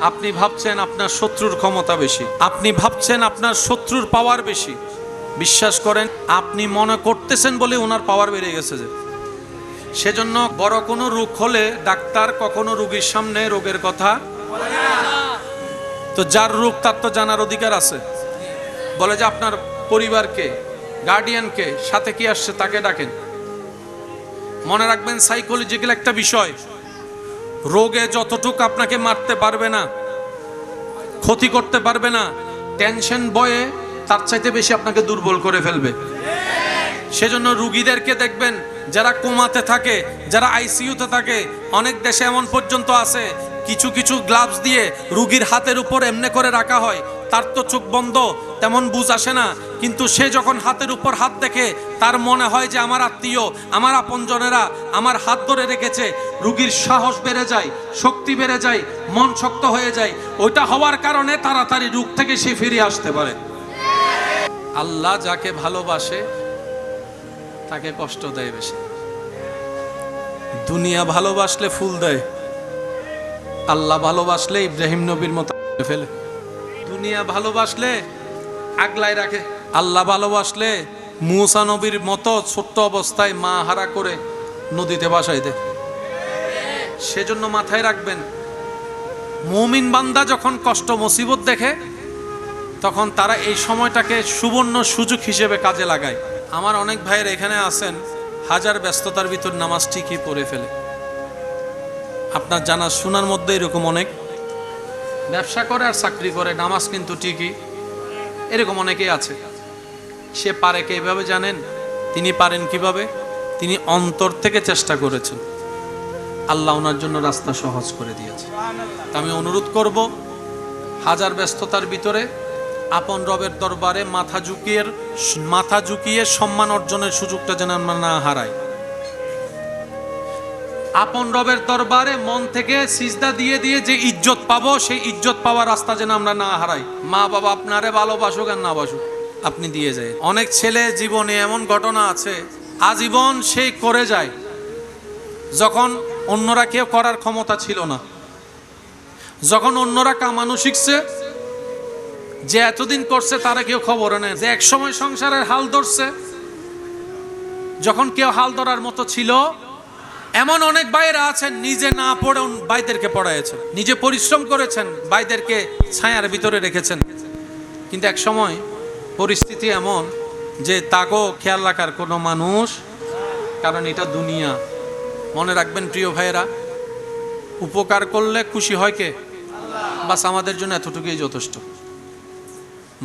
আপনি ভাবছেন আপনার শত্রুর ক্ষমতা বেশি, আপনি ভাবছেন আপনার শত্রুর পাওয়ার বেশি। বিশ্বাস করেন, আপনি মনে করতেছেন বলে ওনার পাওয়ার বেড়ে গেছে। যে সেজন্য বড় কোনো রোগ হলে ডাক্তার কখনো রোগীর সামনে রোগের কথা বলে না। তো যার রোগ তার তো জানার অধিকার আছে। বলে যে আপনার পরিবারকে, গার্ডিয়ানকে, সাথে কি আসছে তাকে ডাকেন। মনে রাখবেন, সাইকোলজিক্যাল একটা বিষয়, রোগে যতটুকু আপনাকে মারতে পারবে না, ক্ষতি করতে পারবে না, টেনশন বয়ে তার চাইতে বেশি আপনাকে দুর্বল করে ফেলবে। সেজন্য রুগীদেরকে দেখবেন যারা কোমাতে থাকে, যারা আইসিইউতে থাকে, অনেক দেশে এমন পর্যন্ত আছে কিছু কিছু গ্লাভস দিয়ে রুগীর হাতের উপর এমনি করে রাখা হয়। তার তো চোখ বন্ধ, তেমন বুঝ আসে না, কিন্তু সে যখন হাতের উপর হাত দেখে তার মনে হয় যে আমার আত্মীয়, আমার আপনজনেরা আমার হাত ধরে রেখেছে। রুগীর সাহস বেড়ে যায়, শক্তি বেড়ে যায়, মন শক্ত হয়ে যায়। ওইটা হওয়ার কারণে তাড়াতাড়ি রোগ থেকে সে ফিরে আসতে পারে। আল্লাহ যাকে ভালোবাসে তাকে কষ্ট দেয় বেশি। দুনিয়া ভালোবাসলে ফুল দেয়, আল্লাহ ভালোবাসলে ইব্রাহিম নবীর মতো ফেলে। দুনিয়া ভালোবাসলে আগলায় রাখে, আল্লাহ ভালোবাসলে মুসা নবীর মতো ছোট্ট অবস্থায় মা হারা করে নদীতে ভাসাই দেয়। সেজন্য মাথায় রাখবেন, মুমিন বান্দা যখন কষ্ট মুসিবত দেখে তখন তারা এই সময়টাকে সুবর্ণ সুযোগ হিসেবে কাজে লাগায়। আমার অনেক ভাইয়ের এখানে আছেন, হাজার ব্যস্ততার ভিতর নামাজ ঠিকই পড়ে ফেলে। আপনার জানা শোনার মধ্যে এরকম অনেক ব্যবসা করে আর চাকরি করে, নামাজ কিন্তু ঠিকই, এরকম অনেকেই আছে। সে পারে কে এইভাবে জানেন? তিনি পারেন কিভাবে? তিনি অন্তর থেকে চেষ্টা করেছেন, আল্লাহ ওনার জন্য রাস্তা সহজ করে দিয়েছে। আমি অনুরোধ করব, হাজার ব্যস্ততার ভিতরে আপন রবের দরবারে মাথা ঝুঁকিয়ে সম্মান অর্জনের সুযোগটা যেন আমরা না হারাই। আপন রবের দরবারে মন থেকে সিজদা দিয়ে দিয়ে যে ইজ্জত পাবো, সেই ইজ্জত পাওয়ার রাস্তা যেন আমরা না হারাই। মা বাবা আপনারে ভালোবাসুক আর না বাসুক, আপনি দিয়ে যায়। অনেক ছেলে জীবনে এমন ঘটনা আছে, আজীবন সেই করে যায় যখন অন্যরা কেউ করার ক্ষমতা ছিল না। যখন অন্যরা কামানো শিখছে, যে এতদিন করছে তারা কেউ খবর নেয়, যে একসময় সংসারের হাল ধরছে যখন কেউ হাল ধরার মতো ছিল। এমন অনেক ভাইয়েরা আছেন নিজে না পড়ে ভাইদেরকে পড়াইছেন, নিজে পরিশ্রম করেছেন, ভাইদেরকে ছায়ার ভিতরে রেখেছেন, কিন্তু এক সময় পরিস্থিতি এমন যে তাকেও খেয়াল রাখার কোনো মানুষ, কারণ এটা দুনিয়া। মনে রাখবেন প্রিয় ভাইয়েরা, উপকার করলে খুশি হয় কে? বাস আমাদের জন্য এতটুকুই যথেষ্ট।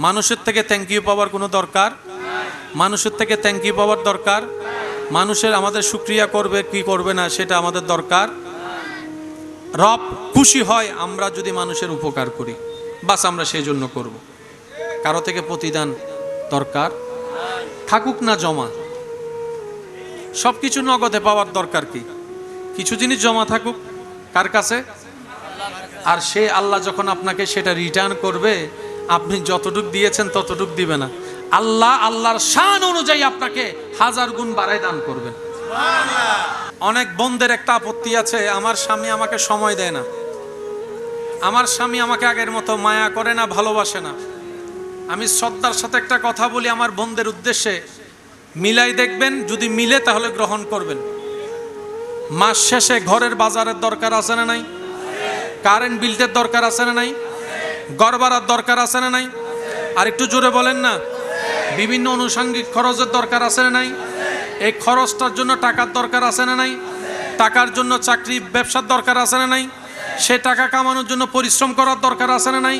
মানুষের থেকে থ্যাংক ইউ পাওয়ার কোনো দরকার, মানুষের থেকে থ্যাংক ইউ পাওয়ার দরকার, মানুষের আমাদের শুকরিয়া করবে কি করবে না সেটা আমাদের দরকার। রব খুশি হয় আমরা যদি মানুষের উপকার করি, বাস আমরা সেই জন্য করব। কারো থেকে প্রতিদান দরকার থাকুক না জমা, সবকিছু নগদে পাওয়ার দরকার কি? কিছু জিনিস জমা থাকুক কার কাছে? আর সে আল্লাহ যখন আপনাকে সেটা রিটার্ন করবে, আপনি যতটুক দিয়েছেন ততটুক দিবে না, আল্লাহ আল্লাহর শান অনুযায়ী আপনাকে 1000 গুণ বাড়ায় দান করবেন। অনেক বোনদের একটা আপত্তি আছে, আমার স্বামী আমাকে সময় দেয় না, আমার স্বামী আমাকে আগের মতো মায়া করে না, ভালোবাসে না। আমি শ্রদ্ধার সাথে একটা কথা বলি আমার বোনদের উদ্দেশ্যে, মিলাই দেখবেন, যদি মিলে তাহলে গ্রহণ করবেন। মাস শেষে ঘরের বাজারের দরকার আছে না নাই? কারেন্ট বিলের দরকার আছে না নাই? ঘর ভাড়ার দরকার আছে না নাই? আর একটু জোরে বলেন না। বিভিন্ন আনুষঙ্গিক খরচের দরকার আছে না নাই? এই খরচটার জন্য টাকার দরকার আছে না নাই? টাকার জন্য চাকরি ব্যবসার দরকার আছে না নাই? সে টাকা কামানোর জন্য পরিশ্রম করার দরকার আছে না নাই?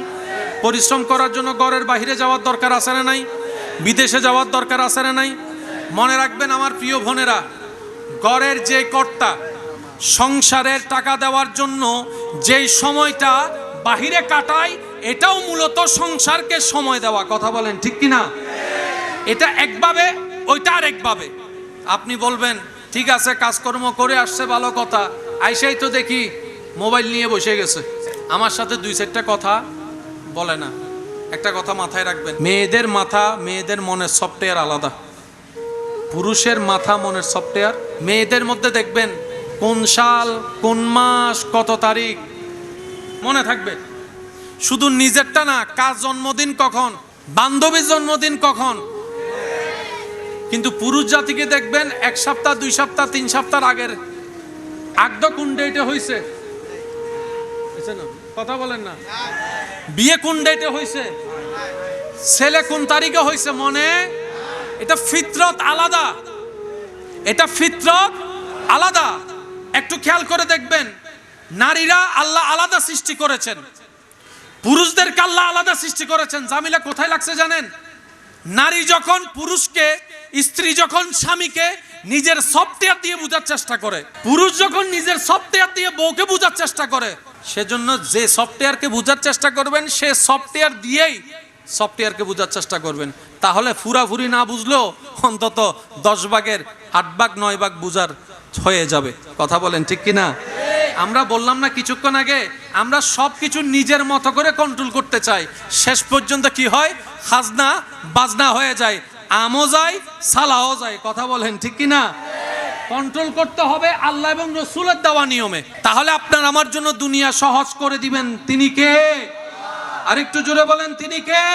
পরিশ্রম করার জন্য ঘরের বাইরে যাওয়ার দরকার আছে না নাই? বিদেশে যাওয়ার দরকার আছে না নাই? মনে রাখবেন আমার প্রিয় বোনেরা, ঘরের যে কর্তা সংসারের টাকা দেওয়ার জন্য যেই সময়টা বাহিরে কাটায়, এটাও মূলত সংসারকে সময় দেওয়া। কথা বলেন ঠিক কিনা? এটা একভাবে, ওইটা আর একভাবে। আপনি বলবেন ঠিক আছে কাজকর্ম করে আসছে ভালো কথা, আইসাই তো দেখি মোবাইল নিয়ে বসে গেছে, আমার সাথে 2-4টা কথা বলে না। একটা কথা মাথায় রাখবেন, মেয়েদের মাথা, মেয়েদের মনের সফটওয়্যার আলাদা, পুরুষের মাথা মনের সফটওয়্যার। মেয়েদের মধ্যে দেখবেন কোন সাল, কোন মাস, কত তারিখ মনে থাকবে, শুধু নিজেরটা না, কার জন্মদিন কখন, বান্ধবীর জন্মদিন কখন। কিন্তু পুরুষ জাতিকে দেখবেন 1 সপ্তাহ 2 সপ্তাহ 3 সপ্তাহ আগের আগদ কোন ডেটে হয়েছে, কথা বলেন না, বিয়ে কোন ডেটে হয়েছে, ছেলে কোন তারিখে হয়েছে মনে। এটা ফিতরত আলাদা, এটা ফিতরত আলাদা। একটু খেয়াল করে দেখবেন, নারীরা আল্লাহ আলাদা সৃষ্টি করেছেন, পুরুষদেরকে আল্লাহ আলাদা সৃষ্টি করেছেন। জামিলা কোথায় লাগছে জানেন? নারী যখন পুরুষকে, স্ত্রী যখন স্বামীকে নিজের সফটওয়্যার দিয়ে বোঝার চেষ্টা করে, পুরুষ যখন নিজের সফটওয়্যার দিয়ে বউকে বোঝার চেষ্টা করে, সেজন্য যে সফটওয়্যারকে বোঝার চেষ্টা করবেন সে সফটওয়্যার দিয়েই সফটওয়্যারকে বোঝার চেষ্টা করবেন। তাহলে পুরাপুরি না বুঝলেও অন্তত 10 ভাগের 8 ভাগ 9 ভাগ বুঝার হয়ে যাবে। কথা বলেন ঠিক কিনা? আমরা বললাম না কিছুক্ষণ আগে, আমরা সবকিছু নিজের মতো করে কন্ট্রোল করতে চাই, শেষ পর্যন্ত কি হয়, খাজনা বাজনা হয়ে যায়, আমও যায় সালাও যায়। কথা বলেন ঠিক কিনা? কন্ট্রোল করতে হবে আল্লাহ এবং রসুলের দেওয়া নিয়মে। তাহলে আপনার আমার জন্য দুনিয়া সহজ করে দিবেন তিনি কে? আরেকটু জোরে বলেন তিনি কে?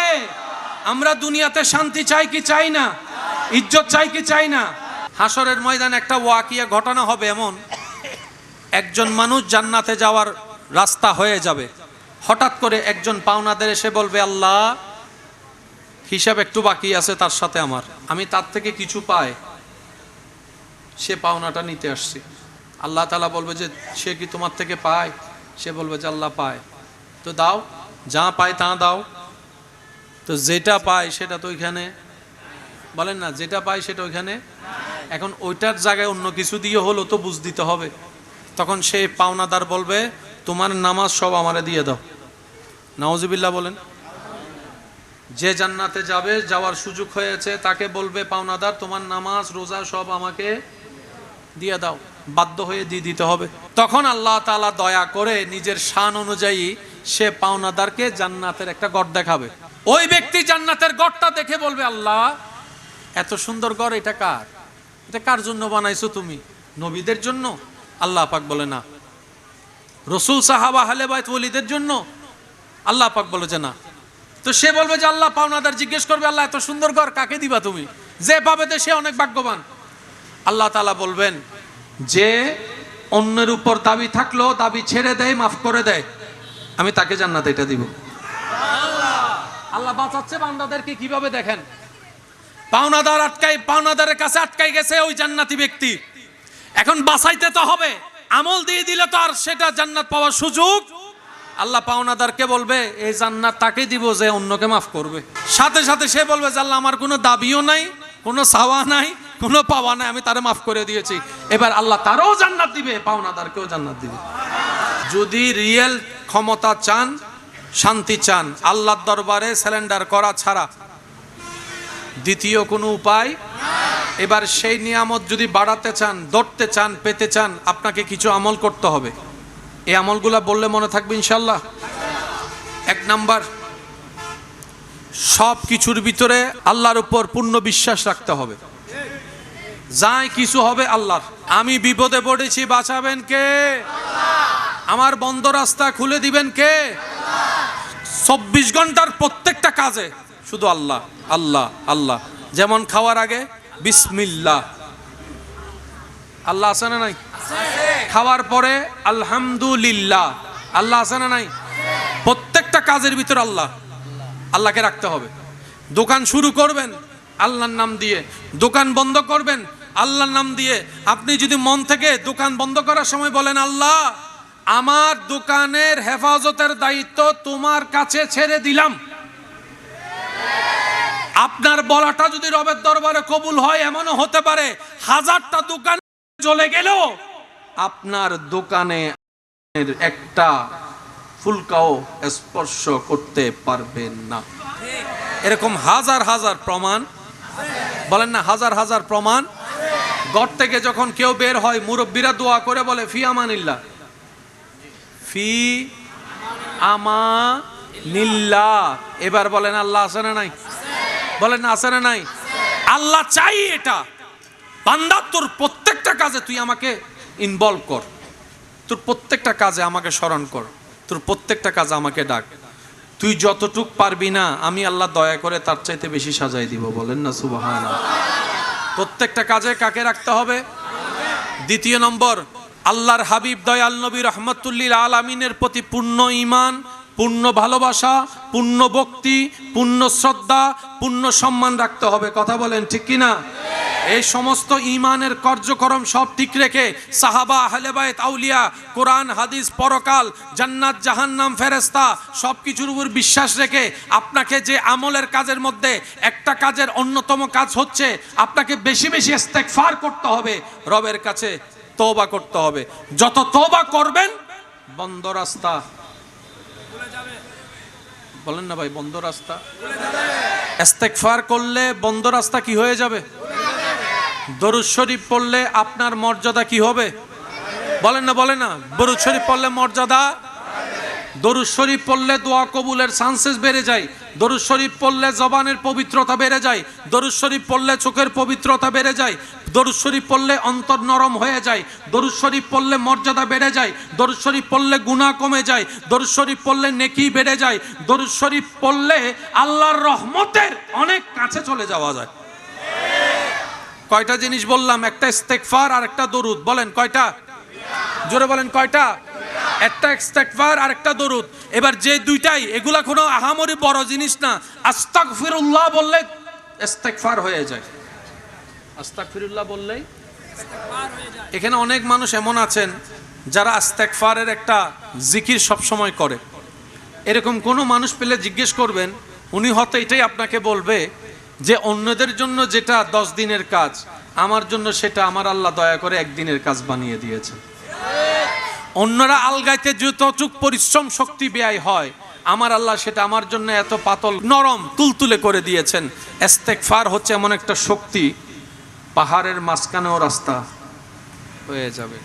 আমরা দুনিয়াতে শান্তি চাই কি চাই না? ইজ্জত চাই কি চাই না? হাসরের ময়দানে একটা ওয়াকিয়া ঘটনা হবে এমন, একজন মানুষ জান্নাতে যাওয়ার রাস্তা হয়ে যাবে, হঠাৎ করে একজন পাওনাদার এসে বলবে, আল্লাহ হিসাব একটু বাকি আছে তার সাথে আমার, আমি তার থেকে কিছু পাই, সে পাওনাটা নিতে আসছি। আল্লাহ তাআলা বলবে যে সে কি তোমার থেকে পায়? সে বলবে যে আল্লাহ পায়। তো দাও, যা পায় তা দাও। তো যেটা পায় সেটা তো ওইখানে, বলেন না, যেটা পায় সেটা ওইখানে। এখন ওইটার জায়গায় অন্য কিছু দিয়ে হলো তো বুঝ দিতে হবে। তখন সেই পাওনাদার বলবে, তোমার নামাজ সব আমারে দিয়ে দাও। নাউজুবিল্লাহ বলেন। যে জান্নাতে যাবে, যাওয়ার সুযোগ হয়েছে, তাকে বলবে পাওনাদার, তোমার নামাজ রোজা সব আমাকে দিয়ে দাও। বাধ্য হয়ে দিয়ে দিতে হবে। তখন আল্লাহ তাআলা দয়া করে নিজের শান অনুযায়ী সে পাওনাদারকে জান্নাতের একটা ঘর দেখাবে। ওই ব্যক্তি জান্নাতের ঘরটা দেখে বলবে, আল্লাহ এত সুন্দর ঘর, এটা কার? এটা কার জন্য বানাইছো তুমি? নবীদের জন্য? আল্লাহ পাক বলে না। রসুল সাহাবা আহলে বাইত ওলিদের জন্য? আল্লাহ পাক বলে যে না। তো সে বলবে যে আল্লাহ, পাওনাদার জিজ্ঞেস করবে, আল্লাহ এত সুন্দর ঘর কাকে দিবা তুমি? যে পাবে সে অনেক ভাগ্যবান। আল্লাহ তাআলা বলবেন, যে অন্যের উপর দাবি থাকলো দাবি ছেড়ে দেয়, মাফ করে দেয়, আমি তাকে জান্নাত এটা দিব। আল্লাহ বাঁচাচ্ছে বান্দাদেরকে কিভাবে দেখেন। পাওনাদার আটকাই, পাওনাদারের কাছে আটকাই গেছে ওই জান্নাতি ব্যক্তি, এখন বাঁচাইতে তো হবে, আমল দিয়ে দিলে তো আর সেটা জান্নাত পাওয়ার সুযোগ। আল্লাহ পাওনাদারকে বলবে, এই জান্নাত তাকে দিব যে অন্যকে মাফ করবে। সাথে সাথে সে বলবে যে আল্লাহ আমার কোনো দাবিও নাই, কোনো চাওয়া নাই, কোনো পাওয়া নাই, আমি তারে মাফ করে দিয়েছি। এবার আল্লাহ তারও জান্নাত দিবে, পাওনাদারকেও জান্নাত দিবে। যদি রিয়েল ক্ষমতা চান, শান্তি চান, আল্লাহর দরবারে স্যালেন্ডার করা ছাড়া দ্বিতীয় কোনো উপায়। এবার সেই নিয়ামত যদি বাড়াতে চান, ধরতে চান, পেতে চান, আপনাকে কিছু আমল করতে হবে। এই আমলগুলা বললে মনে থাকবে ইনশাল্লাহ। 1 নাম্বার, সব কিছুর ভিতরে আল্লাহর উপর পূর্ণ বিশ্বাস রাখতে হবে। যাই কিছু হবে আল্লাহর। আমি বিপদে পড়েছি, বাঁচাবেন কে? আমার বন্ধ রাস্তা খুলে দিবেন কে? 24 ঘন্টার প্রত্যেকটা কাজে শুধু আল্লাহ আল্লাহ আল্লাহ। যেমন খাওয়ার আগে বিসমিল্লাহ, আল্লাহ আছে না নাই? খাওয়ার পরে আলহামদুলিল্লাহ, আল্লাহ আছে না নাই? প্রত্যেকটা কাজের ভিতর আল্লাহ, আল্লাহকে রাখতে হবে। দোকান শুরু করবেন আল্লাহর নাম দিয়ে, দোকান বন্ধ করবেন আল্লাহর নাম দিয়ে। আপনি যদি মন থেকে দোকান বন্ধ করার সময় বলেন, আল্লাহ আমার দোকানের হেফাজতের দায়িত্ব তোমার কাছে ছেড়ে দিলাম, আপনার বলাটা যদি রবের দরবারে কবুল হয়, এমনও হতে পারে 1000টা দোকান চলে গেলেও আপনার দোকানে একটা ফুলকাও স্পর্শ করতে পারবেন না। এরকম হাজার হাজার প্রমাণ, বলেন না, হাজার হাজার প্রমাণ। ঘর থেকে যখন কেউ বের হয়, মুরব্বীরা দোয়া করে বলে ফি আমানিল্লাহ, ফি আমানিল্লাহ। এবার বলেন আল্লাহ আছে না নাই? বলেন না আছে না নাই? আল্লাহ চাই এটা, বান্দা তোর প্রত্যেকটা কাজে তুই আমাকে ইনভলভ কর, তোর প্রত্যেকটা কাজে আমাকে স্মরণ কর, তোর প্রত্যেকটা কাজে আমাকে ডাক। তুই যতটুক পারবি না, আমি আল্লাহ দয়া করে তার চাইতে বেশি সাজাই দিব। বলেন না সুবহানাল্লাহ। প্রত্যেকটা কাজে কাকে রাখতে হবে? দ্বিতীয় নম্বর, আল্লাহর হাবিব দয়াল নবী রহমতুল্লিল আলামিনের প্রতি পূর্ণ ঈমান, পূর্ণ ভালোবাসা, পূর্ণ ভক্তি, পূর্ণ শ্রদ্ধা, পূর্ণ সম্মান রাখতে হবে। কথা বলেন ঠিক কিনা? এই সমস্ত ঈমানের কার্যক্রম সব ঠিক রেখে সাহাবা, আহলে বাইত, আউলিয়া, কোরআন, হাদিস, পরকাল, জান্নাত, জাহান্নাম, ফেরেশতা সব কিছুর উপর বিশ্বাস রেখে আপনাকে যে আমলের কাজের মধ্যে একটা কাজের অন্যতম কাজ হচ্ছে আপনাকে বেশি বেশি ইস্তেগফার করতে হবে, রবের কাছে তওবা করতে হবে। যত তওবা করবেন বন্ধ রাস্তা, বলেন না ভাই, বন্ধ রাস্তা। ইস্তেগফার করলে বন্ধ রাস্তা কি হয়ে যাবে? দরুদ শরীফ পড়লে আপনার মর্যাদা কি হবে? বলেন না, দরুদ শরীফ পড়লে মর্যাদা, দরুদ শরীফ পড়লে দোয়া কবুলের চান্সেস বেড়ে যায়, দরুদ শরীফ পড়লে জবানের পবিত্রতা বেড়ে যায়, দরুদ শরীফ পড়লে চোখের পবিত্রতা বেড়ে যায়, দরুদ শরীফ পড়লে অন্তর নরম হয়ে যায়, দরুদ শরীফ পড়লে মর্যাদা বেড়ে যায়, দরুদ শরীফ পড়লে গুনাহ কমে যায়, দরুদ শরীফ পড়লে নেকি বেড়ে যায়, দরুদ শরীফ পড়লে আল্লাহর রহমতের অনেক কাছে চলে যাওয়া যায়। কয়টা জিনিস বললাম? একটা ইস্তেগফার আর একটা দরুদ। বলেন কয়টা? জোরে বলেন কয়টা? একটা ইস্তেগফার আর একটা দরুদ। এবার যে দুইটাই, এগুলা কোনো আহামরি বড় জিনিস না। আস্তাগফিরুল্লাহ বললে ইস্তেগফার হয়ে যায়, আস্তাগফিরুল্লাহ বললেই ইস্তেগফার হয়ে যায়। এখানে অনেক মানুষ এমন আছেন যারা ইস্তেগফারের একটা জিকির সব সময় করে। এরকম কোনো মানুষ পেলে জিজ্ঞেস করবেন, উনি হয়তো এটাই আপনাকে বলবে যে অন্যদের জন্য যেটা 10 দিনের কাজ, আমার জন্য সেটা আমার আল্লাহ দয়া করে একদিনের কাজ বানিয়ে দিয়েছে। অন্যরা আলগাইতে যতটুক পরিশ্রম শক্তি ব্যয় হয়, আমার আল্লাহ সেটা আমার জন্য এত পাতল নরম তুলতুলে করে দিয়েছেন। ইস্তেগফার হচ্ছে এমন একটা শক্তি, পাহাড়ের মাঝখানেও রাস্তা হয়ে যাবে।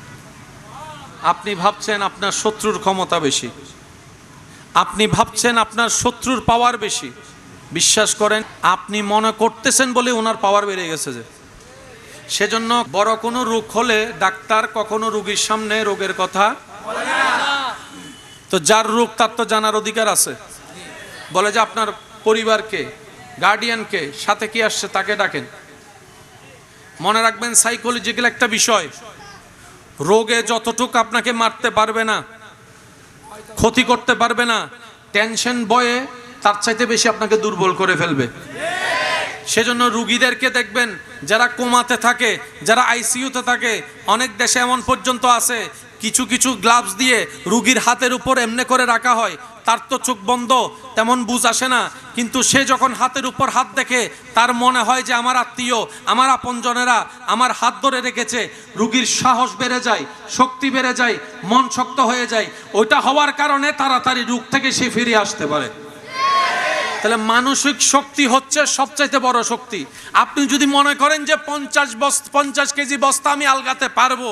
আপনি ভাবছেন আপনার শত্রুর ক্ষমতা বেশি, আপনি ভাবছেন আপনার শত্রুর পাওয়ার বেশি, বিশ্বাস করেন আপনি মনে করতেছেন বলে ওনার পাওয়ার বেড়ে গেছে। যে সেজন্য বড় কোনো রোগ হলে ডাক্তার কখনো রোগীর সামনে রোগের কথা বলে না। তো যার রোগ তার তো জানার অধিকার আছে। বলে যে আপনার পরিবারকে, গার্ডিয়ানকে, সাথে কি আসছে তাকে ডাকেন। মনে রাখবেন সাইকোলজিক্যাল একটা বিষয়, রোগে যতটুকু আপনাকে মারতে পারবে না, ক্ষতি করতে পারবে না, টেনশন বয়ে তার চাইতে বেশি আপনাকে দুর্বল করে ফেলবে। সেজন্য রুগীদেরকে দেখবেন যারা কোমাতে থাকে, যারা আইসিইউতে থাকে, অনেক দেশে এমন পর্যন্ত আছে কিছু কিছু গ্লাভস দিয়ে রুগীর হাতের উপর এমনি করে রাখা হয়। তার তো চোখ বন্ধ, তেমন বুঝ আসে না, কিন্তু সে যখন হাতের উপর হাত দেখে তার মনে হয় যে আমার আত্মীয়, আমার আপনজনেরা আমার হাত ধরে রেখেছে। রুগীর সাহস বেড়ে যায়, শক্তি বেড়ে যায়, মন শক্ত হয়ে যায়। ওইটা হওয়ার কারণে তাড়াতাড়ি রোগ থেকে সে ফিরে আসতে পারে। তাহলে মানসিক শক্তি হচ্ছে সবচাইতে বড় শক্তি। আপনি যদি মনে করেন যে 50 কেজি বস্তা আমি আলগাতে পারবো,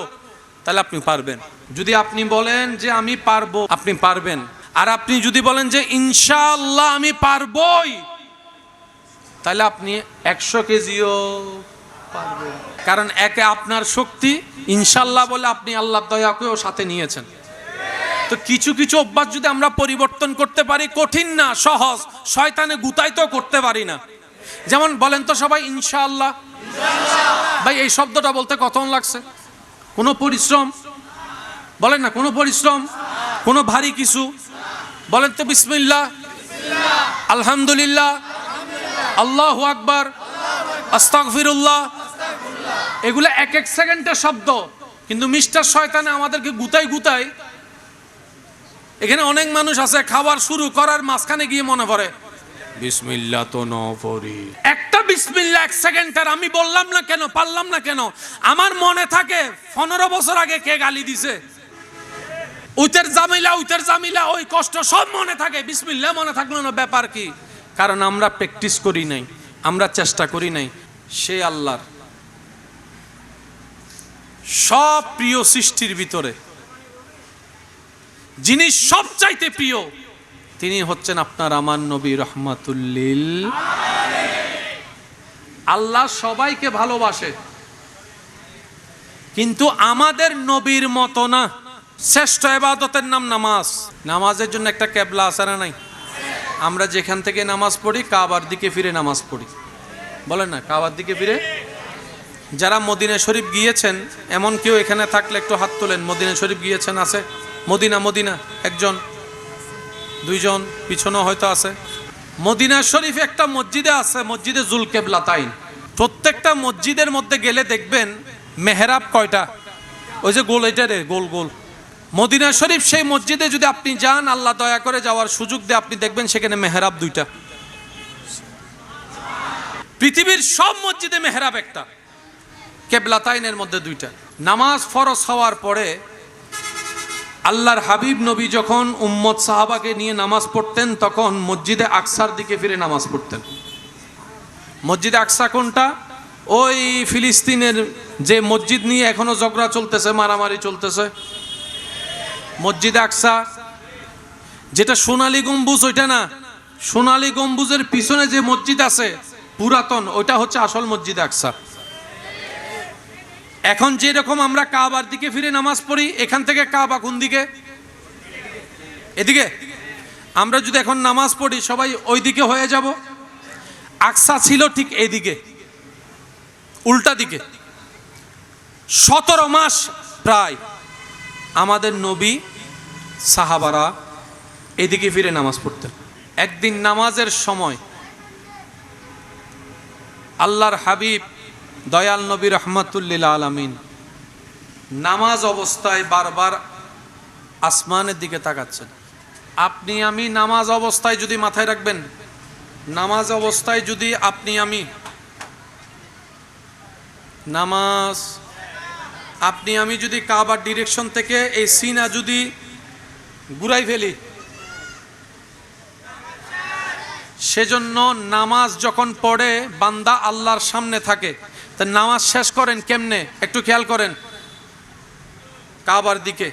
তাহলে আপনি পারবেন। যদি আপনি বলেন যে আমি পারবো, আপনি পারবেন। আর আপনি যদি বলেন যে ইনশাআল্লাহ আমি পারবোই, তাহলে আপনি 100 কেজিও পারবেন। কারণ একে আপনার শক্তি, ইনশাআল্লাহ বলে আপনি আল্লাহর দয়াকেও সাথে নিয়েছেন। তো কিছু কিছু অভ্যাস যদি আমরা পরিবর্তন করতে পারি, কঠিন না, সহজ, শয়তানে গুতাইতেও করতে পারি না। যেমন বলেন তো সবাই ইনশাআল্লাহ। ভাই এই শব্দটা বলতে কতক্ষণ লাগছে? কোনো পরিশ্রম? বলেন না, কোনো পরিশ্রম, কোনো ভারী কিছু? বলেন তো বিসমিল্লাহ, আলহামদুলিল্লাহ, আল্লাহু আকবার, আস্তাগফিরুল্লাহ। এগুলো এক এক সেকেন্ডের শব্দ, কিন্তু মিস্টার শয়তানে আমাদেরকে গুতাই। এখানে অনেক মানুষ আছে খাবার শুরু করার মাঝখানে গিয়ে মনে পড়ে বিসমিল্লাহ তো ন পড়ি। একটা বিসমিল্লাহ 1 সেকেন্ডের আমি বললাম না কেন, পারলাম না কেন, আমার মনে থাকে 15 বছর আগে কে গালি দিছে, উইতের জামিলা ওই কষ্ট সব মনে থাকে। বিসমিল্লাহ মনে থাকলো না, ব্যাপার কি? কারণ আমরা প্র্যাকটিস করি নাই, আমরা চেষ্টা করি নাই। সে আল্লাহর সব প্রিয় সৃষ্টির ভিতরে যিনি সবচাইতে প্রিয়, তিনি হচ্ছেন আপনার আমার নবী রহমাতুল্লিল আলামিন। আল্লাহ সবাইকে ভালোবাসে, কিন্তু আমাদের নবীর মতো না। শ্রেষ্ঠ ইবাদতের নাম নামাজ। নামাজের জন্য একটা কেবলা আছে না নাই? আমরা যেখান থেকে নামাজ পড়ি কাবার দিকে ফিরে নামাজ পড়ি, বলেন না, কাবার দিকে ফিরে। যারা মদিনা শরীফ গিয়েছেন এমন কেউ এখানে থাকলে একটু হাত তোলেন। মদিনা শরীফ গিয়েছেন? আছে? মদিনা একজন দুইজন, পিছনেও হয়তো আছে। মদিনা শরীফ একটা মসজিদে আছে, মসজিদে জুলকেবলাতাইন। প্রত্যেকটা মসজিদের মধ্যে গেলে দেখবেন মেহরাব কয়টা, ওই যে গোল, এটা রে গোল গোল। মদিনা শরীফ সেই মসজিদে যদি আপনি যান, আল্লাহ দয়া করে যাওয়ার সুযোগ দিয়ে, আপনি দেখবেন সেখানে মেহরাব দুইটা। পৃথিবীর সব মসজিদে মেহরাব একটা, কেবলাতাইনের মধ্যে দুইটা। নামাজ ফরজ হওয়ার পরে আল্লাহর হাবিব নবী যখন উম্মত সাহাবাকে নিয়ে নামাজ পড়তেন, তখন মসজিদে আকসার দিকে ফিরে নামাজ পড়তেন। মসজিদে আকসা কোনটা? ওই ফিলিস্তিনের যে মসজিদ নিয়ে এখনো ঝগড়া চলতেছে, মারামারি চলতেছে, মসজিদে আকসা। যেটা সোনালী গম্বুজ, ওইটা না, সোনালী গম্বুজের পিছনে যে মসজিদ আছে পুরাতন, ওইটা হচ্ছে আসল মসজিদে আকসা। এখন যেরকম আমরা কাবার দিকে ফিরে নামাজ পড়ি, এখান থেকে কাবা কোন দিকে? এদিকে। আমরা যদি এখন নামাজ পড়ি সবাই ওই দিকে হয়ে যাব। আকসা ছিল ঠিক এইদিকে, উল্টা দিকে। 17 মাস প্রায় আমাদের নবী সাহাবারা এদিকে ফিরে নামাজ পড়তেন। একদিন নামাজের সময় আল্লাহর হাবিব দয়াল নবী রহমাতুল্লিল আলামিন নামাজ অবস্থায় বারবার আসমানের দিকে তাকাচ্ছেন। আপনি আমি নামাজ অবস্থায় যদি, মাথায় রাখবেন, নামাজ অবস্থায় যদি আপনি আমি যদি কাবার ডিরেকশন থেকে এই সিনা যদি ঘুরাই ফেলি, সেজন্য নামাজ যখন পড়ে বান্দা আল্লাহর সামনে থাকে, তা নামাজ শেষ করেন কেমনে একটু খেয়াল করেন। কাবার দিকে,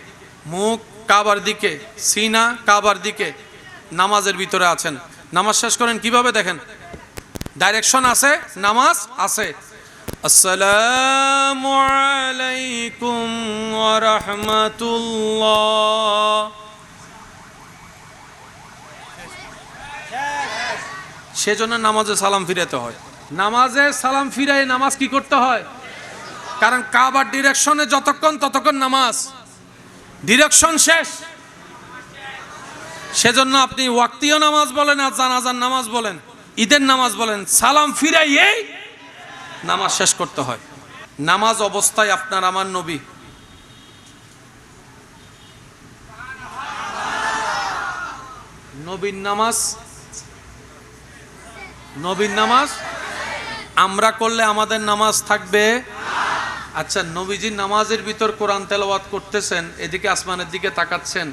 মুখ কাবার দিকে, সিনা কাবার দিকে, নামাজের ভিতরে আছেন। নামাজ শেষ করেন কিভাবে দেখেন, ডাইরেকশন আছে, নামাজ আছে। আসসালামু আলাইকুম ওয়া রাহমাতুল্লাহ। সেজন্য নামাজে সালাম ফিরাতে হয়। নামাজে সালাম ফিরাই নামাজ কি করতে হয়? কারণ কাবার ডিরেকশনে যতক্ষণ ততক্ষণ নামাজ, ডিরেকশন শেষ। সেজন্য আপনি ওয়াক্তীয় নামাজ বলেন আর জানাজার নামাজ বলেন, ঈদের নামাজ বলেন, সালাম ফিরাইয়েই নামাজ শেষ করতে হয়। নামাজ অবস্থায় আপনার আমার নবী নবীর নামাজ আমরা করলে আমাদের নামাজ থাকবে। আচ্ছা, নবীজির নামাজের ভিতর কোরআন তেলাওয়াত করতেছেন, এদিকে আসমানের দিকে তাকাচ্ছেন,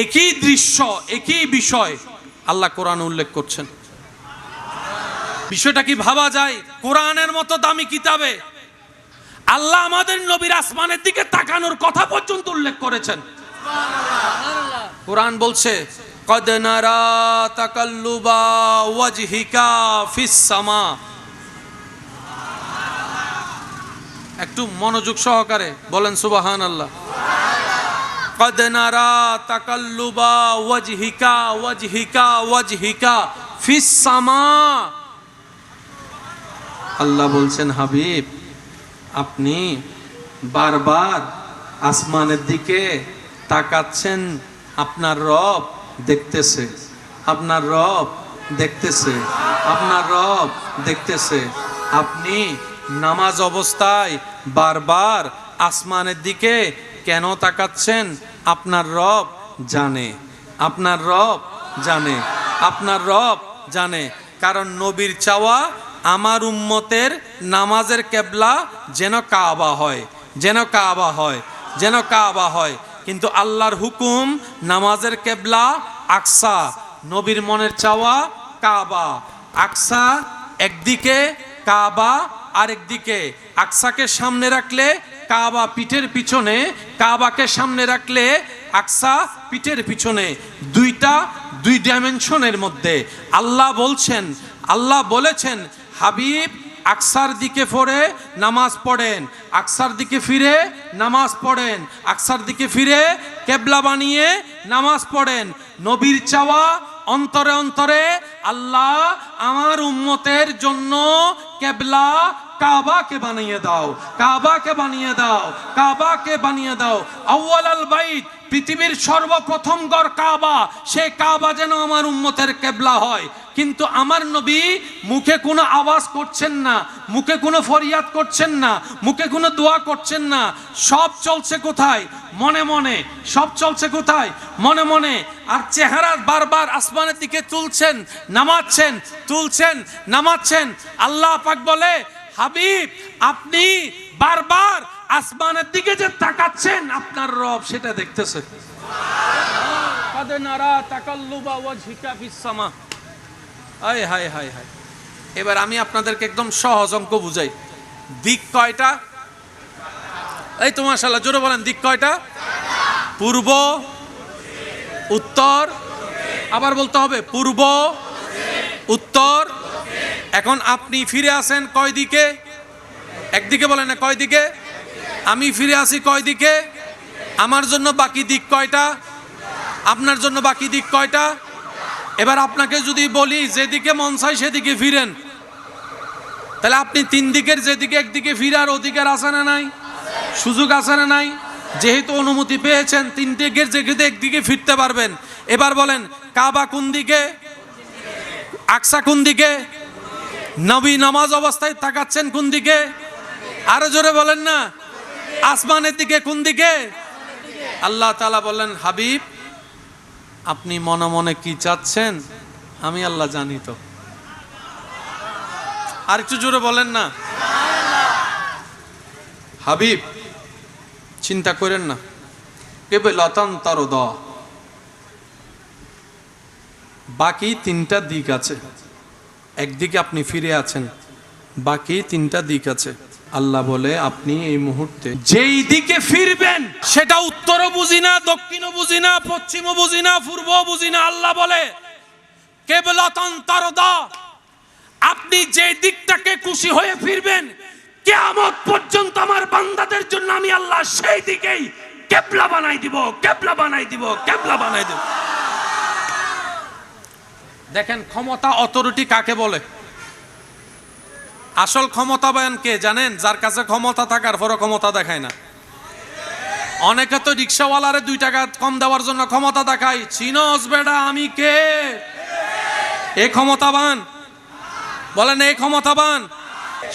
একই দৃশ্য, একই বিষয় আল্লাহ কোরআন উল্লেখ করছেন। বিষয়টা কি ভাবা যায়? কোরআনের মতো দামি কিতাবে আল্লাহ আমাদের নবীর আসমানের দিকে তাকানোর কথা পর্যন্ত উল্লেখ করেছেন। কোরআন বলছে, কদ নারা তাকাল্লুবা ওয়াজহিকা ফিস সামা। একটু মনোযোগ সহকারে বলেন সুবহানাল্লাহ। কদ নারা তাকাল্লুবা ওয়াজহিকা ফিস সামা। আল্লাহ বলছেন, হাবিব আপনি বারবার আসমানের দিকে তাকাচ্ছেন, আপনার রব দেখতেছে, আপনার রব দেখতেছে, আপনার রব দেখতেছে। আপনি নামাজ অবস্থায় বারবার আসমানের দিকে কেন তাকাচ্ছেন? আপনার রব জানে, আপনার রব জানে, আপনার রব জানে। কারণ নবীর চাওয়া আমার উম্মতের নামাজের কেবলা যেন কাবা হয়, যেন কাবা হয়, যেন কাবা হয়। কিন্তু আল্লাহর হুকুম নামাজের কেবলা আকসা, নবীর মনের চাওয়া কাবা। আকসা একদিকে, কাবা আরেকদিকে। আকসাকে সামনে রাখলে কাবা পিঠের পিছনে, কাবাকে সামনে রাখলে আকসা পিঠের পিছনে, দুই ডাইমেনশনের মধ্যে। আল্লাহ বলছেন, আল্লাহ বলেছেন, হাবিব আকসার দিকে ফিরে নামাজ পড়েন, আকসার দিকে ফিরে নামাজ পড়েন, আকসার দিকে ফিরে কেবলা বানিয়ে নামাজ পড়েন। নবীর চাওয়া অন্তরে অন্তরে, আল্লাহ আমার উম্মতের জন্য কেবলা কাবাকে বানিয়ে দাও, কাবাকে বানিয়ে দাও, কাবাকে বানিয়ে দাও। আউয়ালাল বাইত, পৃথিবীর সর্বপ্রথম ঘর কাবা, সেই কাবা যেন আমার উম্মতের কেবলা হয়। কিন্তু আমার নবী মুখে কোনো আওয়াজ করছেন না, মুখে কোনো ফরিয়াদ করছেন না, মুখে কোনো দোয়া করছেন না। সব চলছে কোথায়? মনে মনে। সব চলছে কোথায়? মনে মনে। আর চেহারা বারবার আসমানের দিকে তুলছেন, নামাচ্ছেন, তুলছেন, নামাচ্ছেন। আল্লাহ পাক বলে, হাবিব আপনি বারবার আসমানের দিকে যে তাকাচ্ছেন, আপনার রব সেটা দেখতেছে। কাদ নারা তাকাল্লুবা ওয়াজহিকা ফিস সামা। হায় হায় হায় হায়। এবার আমি আপনাদেরকে একদম সহজ অঙ্ক বুঝাই। দিক কয়টা? এই তো মাশাআল্লাহ, জোরে বলেন, দিক কয়টা? পূর্ব, উত্তর, আবার বলতে হবে পূর্ব, উত্তর। এখন আপনি ফিরে আসেন কয় দিকে? একদিকে বলেন না, কয় দিকে? আমি ফিরে আসি কয় দিকে? আমার জন্য বাকি দিক কয়টা? আপনার জন্য বাকি দিক কয়টা? এবার আপনাকে যদি বলি যেদিকে মন চায় সেদিকে ফিরেন, তাহলে আপনি তিন দিকের যেদিকে একদিকে ফিরার অধিকার আছে না নাই? সুযোগ আছে না নাই? যেহেতু অনুমতি পেয়েছেন, তিন দিকের যেদিকে একদিকে ফিরতে পারবেন। এবার বলেন, কাবা কোন দিকে? আকসা কোন দিকে? নবী নামাজ অবস্থায় তাকাচ্ছেন কোন দিকে? আরো জোরে বলেন না। আসমানের দিকে। কোন দিকে? আল্লাহ তাআলা বললেন, হাবিব আপনি মনে মনে কি চাচ্ছেন আমি আল্লাহ জানি তো। আর একটু জোরে বলেন না। হাবিব চিন্তা করেন না, কিবলাতান তারদা, বাকি তিনটা দিক আছে। একদিকে আপনি ফিরে আছেন, বাকি তিনটা দিক আছে। আল্লাহ বলে, আপনি এই মুহূর্তে যেই দিকে ফিরবেন সেটা উত্তরও বুঝি না, দক্ষিণও বুঝি না, পশ্চিমও বুঝি না, পূর্বও বুঝি না। আল্লাহ বলে, কিবলাতান তারদা, আপনি যে দিকটাকে খুশি হয়ে ফিরবেন, কিয়ামত পর্যন্ত আমার বান্দাদের জন্য আমি আল্লাহ সেই দিকেই কিবলা বানাই দিব, কিবলা বানাই দিব, কিবলা বানাই দিব। দেখেন ক্ষমতা, অথরিটি কাকে বলে? আসল ক্ষমতাবান কে জানেন? যার কাছে ক্ষমতা থাকার পরও ক্ষমতা দেখায় না। অনেকে তো রিক্সাওয়ালারে 2 টাকা কম দেওয়ার জন্য ক্ষমতা দেখায়। চিনোস বেটা আমি কে? এ ক্ষমতাবান? বলেন এই ক্ষমতাবান?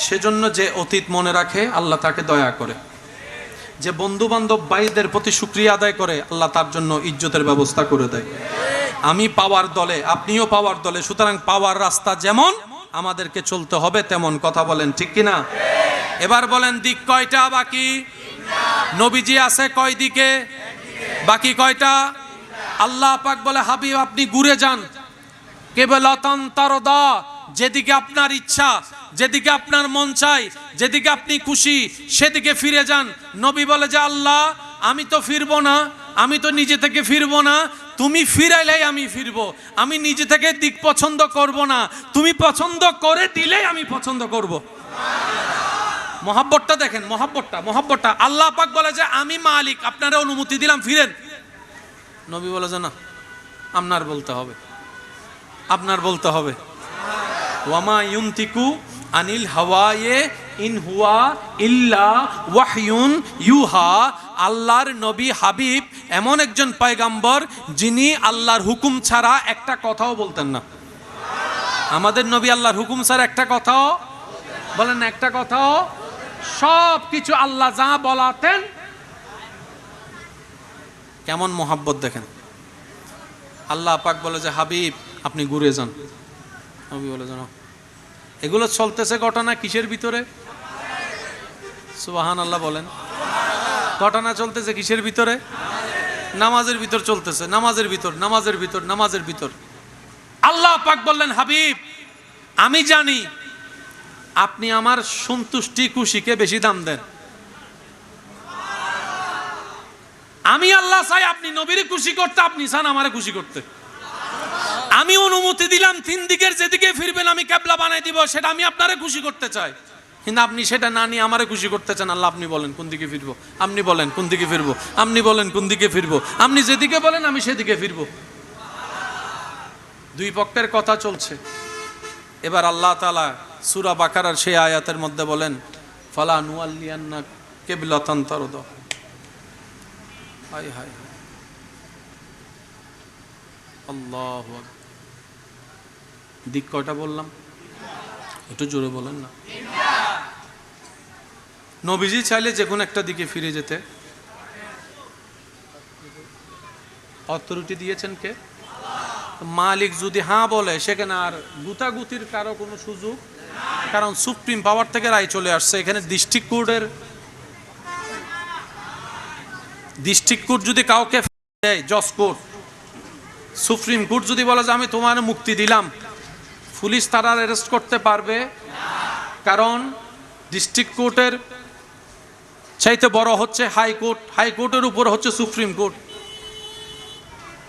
সেজন্য যে অতীত মনে রাখে আল্লাহ তাকে দয়া করে, যে বন্ধু বান্ধব ভাইদের প্রতি শুকরিয়া আদায় করে আল্লাহ তার জন্য ইজ্জতের ব্যবস্থা করে দেয়। আমি পাওয়ার দলে, আপনিও পাওয়ার দলে, সুতরাং পাওয়ার রাস্তা যেমন আমাদেরকে চলতে হবে তেমন। কথা বলেন ঠিক কিনা? এবার বলেন দিক কয়টা বাকি? নবীজি আছে কয় দিকে? বাকি কয়টা? আল্লাহ পাক বলে, হাবিব আপনি ঘুরে যান, কিবলাতান তারদা, যেদিকে আপনার ইচ্ছা, যেদিকে আপনার মন চায়, যেদিকে আপনি খুশি সেদিকে ফিরে যান। নবী বলে যে আল্লাহ আমি তো ফিরবো না, আমি তো নিজে থেকে ফিরবো না, তুমি ফিরাইলেই আমি ফিরবো। আমি নিজে থেকে দিক পছন্দ করব না, তুমি পছন্দ করে দিলেই আমি পছন্দ করব। মহাব্বতটা দেখেন, মহাব্বতটা, মহাব্বতটা। আল্লাহ পাক বলে যে আমি মালিক, আপনারা অনুমতি দিলাম ফিরেন। নবী বলে যে না, আপনার বলতে হবে, আপনার বলতে হবে। ওয়ামা ইউনতিকু আনিল হাওয়ায়ে ইন হুয়া ইল্লা ওয়াহয়ুন ইউহা। আল্লাহর নবী হাবিব এমন একজন পয়গাম্বর যিনি আল্লাহর হুকুম ছাড়া একটা কথাও বলতেন না। আমাদের নবী আল্লাহর হুকুম ছাড়া একটা কথাও বলেন না, একটা কথাও। সব কিছু আল্লাহ যা বলাতেন। কেমন মোহাব্বত দেখেন। আল্লাহ পাক বলে যে হাবিব আপনি ঘুরে যান। নবী বলে জানো এগুলো চলতেছে ঘটনা কিসের ভিতরে? সুবহানাল্লাহ বলেন। ঘটনা চলতেছে কিসের ভিতরে? নামাজের ভিতর চলতেছে, নামাজের ভিতর, নামাজের ভিতর, নামাজের ভিতর। আল্লাহ পাক বললেন হাবিব আমি জানি আপনি আমার সন্তুষ্টি খুশিকে বেশি দাম দেন। আমি আল্লাহ চাই আপনি নবীরে খুশি করতে, আপনি চান আমারে খুশি করতে। আমি অনুমতি দিলাম 3 দিকের যেদিকে ফিরবেন আমি কিবলা বানাই দিব, সেটা আমি আপনারে খুশি করতে চাই। কিন্তু আপনি সেটা না নিয়ে আমারে খুশি করতে চান। আল্লাহ আপনি বলেন কোন দিকে ফিরবো, আপনি বলেন কোন দিকে ফিরবো, আপনি বলেন কোন দিকে ফিরবো, আপনি যেদিকে বলেন আমি সেদিকে ফিরবো। দুই পক্ষের কথা চলছে। এবার আল্লাহ তাআলা সূরা বাকারার সেই আয়াতের মধ্যে বলেন, ফালা নুয়াল্লিয়ান্না কিবলাতান তারদা। হায় হায় আল্লাহু আকবার। দিক কয়টা বললাম? একটু জোরে বলেন না। নবীজি চাইলে যে কোনো একটা দিকে ফিরে যেতে অথরিটি দিয়েছেন কে? মালিক যদি হ্যাঁ বলে সেখানে আর গুতাগুতির কারো কোনো সুযোগ, কারণ সুপ্রিম পাওয়ার থেকে রায় চলে আসছে। এখানে ডিস্ট্রিক্ট কোর্ট যদি কাউকে দেয়, জজ কোর্ট, সুপ্রিম কোর্ট যদি বলে যে আমি তোমার মুক্তি দিলাম, পুলিশ তারা অ্যারেস্ট করতে পারবে? কারণ ডিস্ট্রিক্ট কোর্টের চাইতে বড় হচ্ছে হাইকোর্ট, হাইকোর্টের উপর হচ্ছে সুপ্রিম কোর্ট।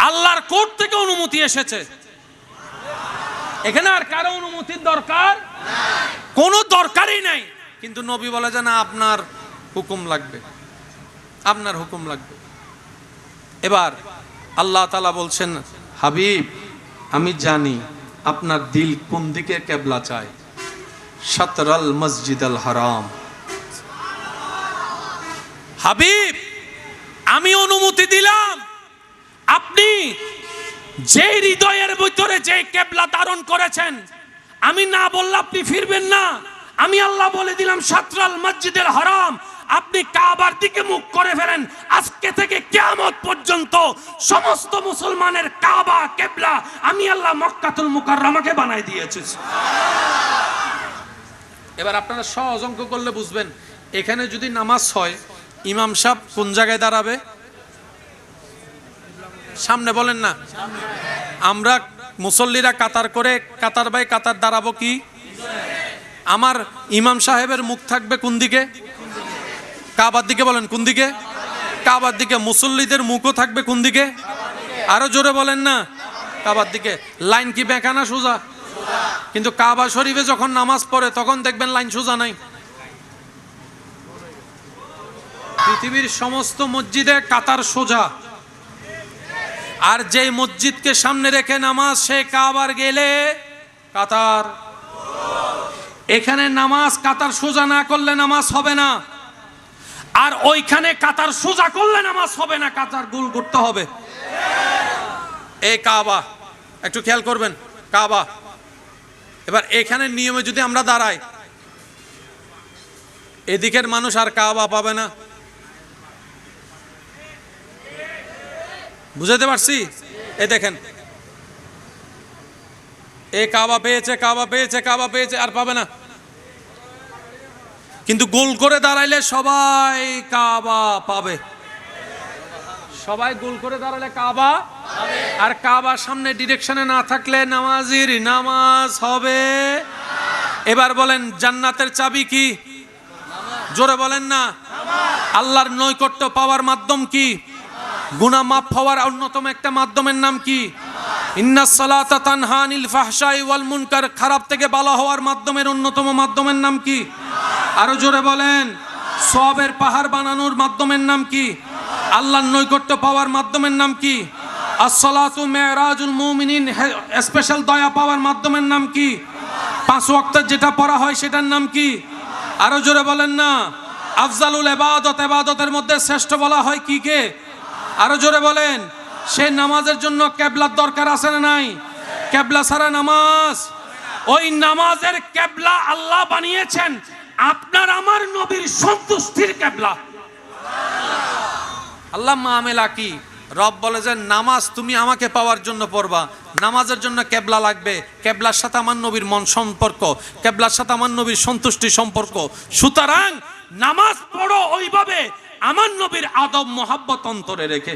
আল্লাহর কোর্ট থেকে অনুমতি এসেছে, এখানে আর কারো অনুমতির দরকার কোনো দরকারই নাই। কিন্তু নবী বলে যে না, আপনার হুকুম লাগবে, আপনার হুকুম লাগবে। এবার আল্লাহ তাআলা বলছেন, হাবিব আমি জানি আপনার দিল কোন দিকে কিবলা চায়। শাতরাল মসজিদুল হারাম। হাবিব আমি অনুমতি দিলাম, আপনি যে হৃদয়ের ভিতরে যে কিবলা ধারণ করেছেন, আমি না বললে আপনি ফিরবেন না। আমি আল্লাহ বলে দিলাম শাতরাল মসজিদুল হারাম, আপনি কাবার দিকে মুখ করে ফেলেন। আজকে থেকে কিয়ামত পর্যন্ত সমস্ত মুসলমানের কাবা কিবলা আমি আল্লাহ মক্কাতুল মুকাররমাকে বানাই দিয়েছি। এবার আপনারা সহজ অঙ্ক করলে বুঝবেন, এখানে যদি নামাজ হয় ইমাম সাহেব কোন জায়গায় দাঁড়াবে? সামনে বলেন না। আমরা মুসল্লিরা কাতার করে কাতার বাই কাতার দাঁড়াবো কি? আমার ইমাম সাহেবের মুখ থাকবে কোন দিকে? কাবার দিকে। বলেন কোন দিকে? কাবার দিকে। মুসল্লিদের মুখও থাকবে কোন দিকে? আরো জোরে বলেন না। কাবার দিকে। লাইন কি বেঁকা না সোজা? কিন্তু কাবা শরীফে যখন নামাজ পড়ে তখন দেখবেন লাইন সোজা নাই। পৃথিবীর সমস্ত মসজিদে কাতার সোজা, আর যেই মসজিদকে সামনে রেখে নামাজ সে কাবার গেলে কাতার। এখানে নামাজ কাতার সোজা না করলে নামাজ হবে না, আর ওইখানে কাতার সোজা করলে নামাজ হবে না, কাতার গোল করতে হবে। এই কাবা, একটু খেয়াল করবেন, কাবা। এবার এখানে নিয়মে যদি আমরা দাঁড়াই, এদিকের মানুষ আর কাবা পাবে না। বুঝাতে পারছি? এই দেখেন, এ কাবা পেয়েছে, কাবা পেয়েছে, কাবা পেয়েছে, আর পাবে না। কিন্তু গোল করে দাঁড়াইলে সবাই কাবা পাবে। সবাই গোল করে দাঁড়ালে কাবা, আর কাবা সামনে ডিরেকশনে না থাকলে নামাজির নামাজ হবে। এবার বলেন জান্নাতের চাবি কি? জোরে বলেন না। আল্লাহর নৈকট্য পাওয়ার মাধ্যম কি? গুনাহ মাফ হওয়ার অন্যতম একটা মাধ্যমের নাম কি? ইন্নাস সালাতা তানহা আনিল ফাহশাই ওয়াল মুনকার। খারাপ থেকে ভালো হওয়ার মাধ্যমের অন্যতম মাধ্যমের নাম কি? আরো জোরে বলেন। সওয়াবের পাহাড় বানানোর মাধ্যমের নাম কি? আল্লাহর নৈকট্য পাওয়ার মাধ্যমের নাম কি? আসসালাতু মিরাজুল মুমিনিন। স্পেশাল দয়া পাওয়ার মাধ্যমের নাম কি? 5 ওয়াক্ত যেটা পড়া হয় সেটার নাম কি? আরো জোরে বলেন না। আফজালুল ইবাদত, ইবাদতের মধ্যে শ্রেষ্ঠ বলা হয় কি কে? আরো জোরে বলেন। সেই নামাজের জন্য কিবলার দরকার আছে না নাই? কিবলা ছাড়া নামাজ, ওই নামাজের কিবলা আল্লাহ বানিয়েছেন আপনার আমার নবীর সন্তুষ্টির কিবলা। আল্লাহ মামেলা কি? রব বলে যে নামাজ তুমি আমাকে পাওয়ার জন্য পড়বা, নামাজের জন্য কিবলা লাগবে। কিবলার সাথে আমার নবীর মন সম্পর্ক, কিবলার সাথে আমার নবীর সন্তুষ্টি সম্পর্ক। সুতরাং নামাজ পড়ো ওইভাবে আমার নবীর আদব মোহাব্বত অন্তরে রেখে,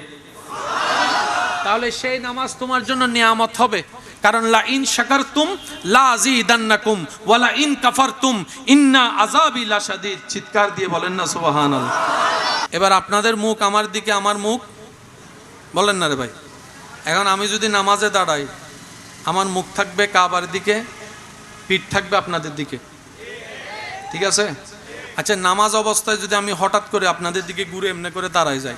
তাহলে সেই নামাজ তোমার জন্য নিয়ামত হবে। কারণ লা ইন শাকারতুম লা আযীদান্নাকুম ওয়া লা ইন কাফারতুম ইন্না আযাবি লাশাদীদ। চিৎকার দিয়ে বলেন না সুবহানাল্লাহ। এবার আপনাদের মুখ আমার দিকে, আমার মুখ বলেন না রে ভাই। এখন আমি যদি নামাজে দাঁড়াই, আমার মুখ থাকবে কাবার দিকে, পিঠ থাকবে আপনাদের দিকে, ঠিক আছে? আচ্ছা, নামাজ অবস্থায় যদি আমি হঠাৎ করে আপনাদের দিকে ঘুরে এমনি করে দাঁড়ায় যাই,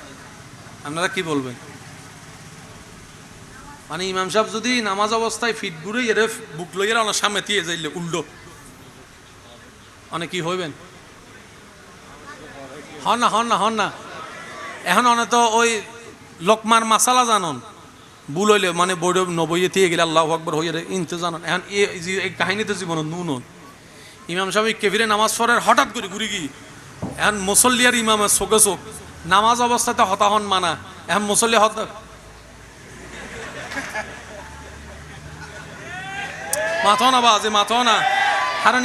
আপনারা কি বলবেন? মানে ইমাম সাহেব যদি নামাজ অবস্থায় ফিট ঘুরে এরে বুক লইয়ে আমার সামনে দিয়ে যাইলে উল্টো অনেক কি হইবেন? হন না এখন অনেক তো ওই লোকমার মাসালা জানন, ভুল হইলে মানে বই নবইয়ে দিয়ে গেলে আল্লাহু আকবার হইয়ে ইনতে জানন। এখন এই কাহিনীতে জীবন নুন ইমাম সাহেব কেফিরে নামাজ পড়ার হঠাৎ করে ঘুরে গিয়ে এখন মুসল্লি আর ইমামের চোখে চোখ, নামাজ অবস্থাতে হতাহন মানা, এখন মুসল্লি মাথো না বাজে মাথো না, কারণ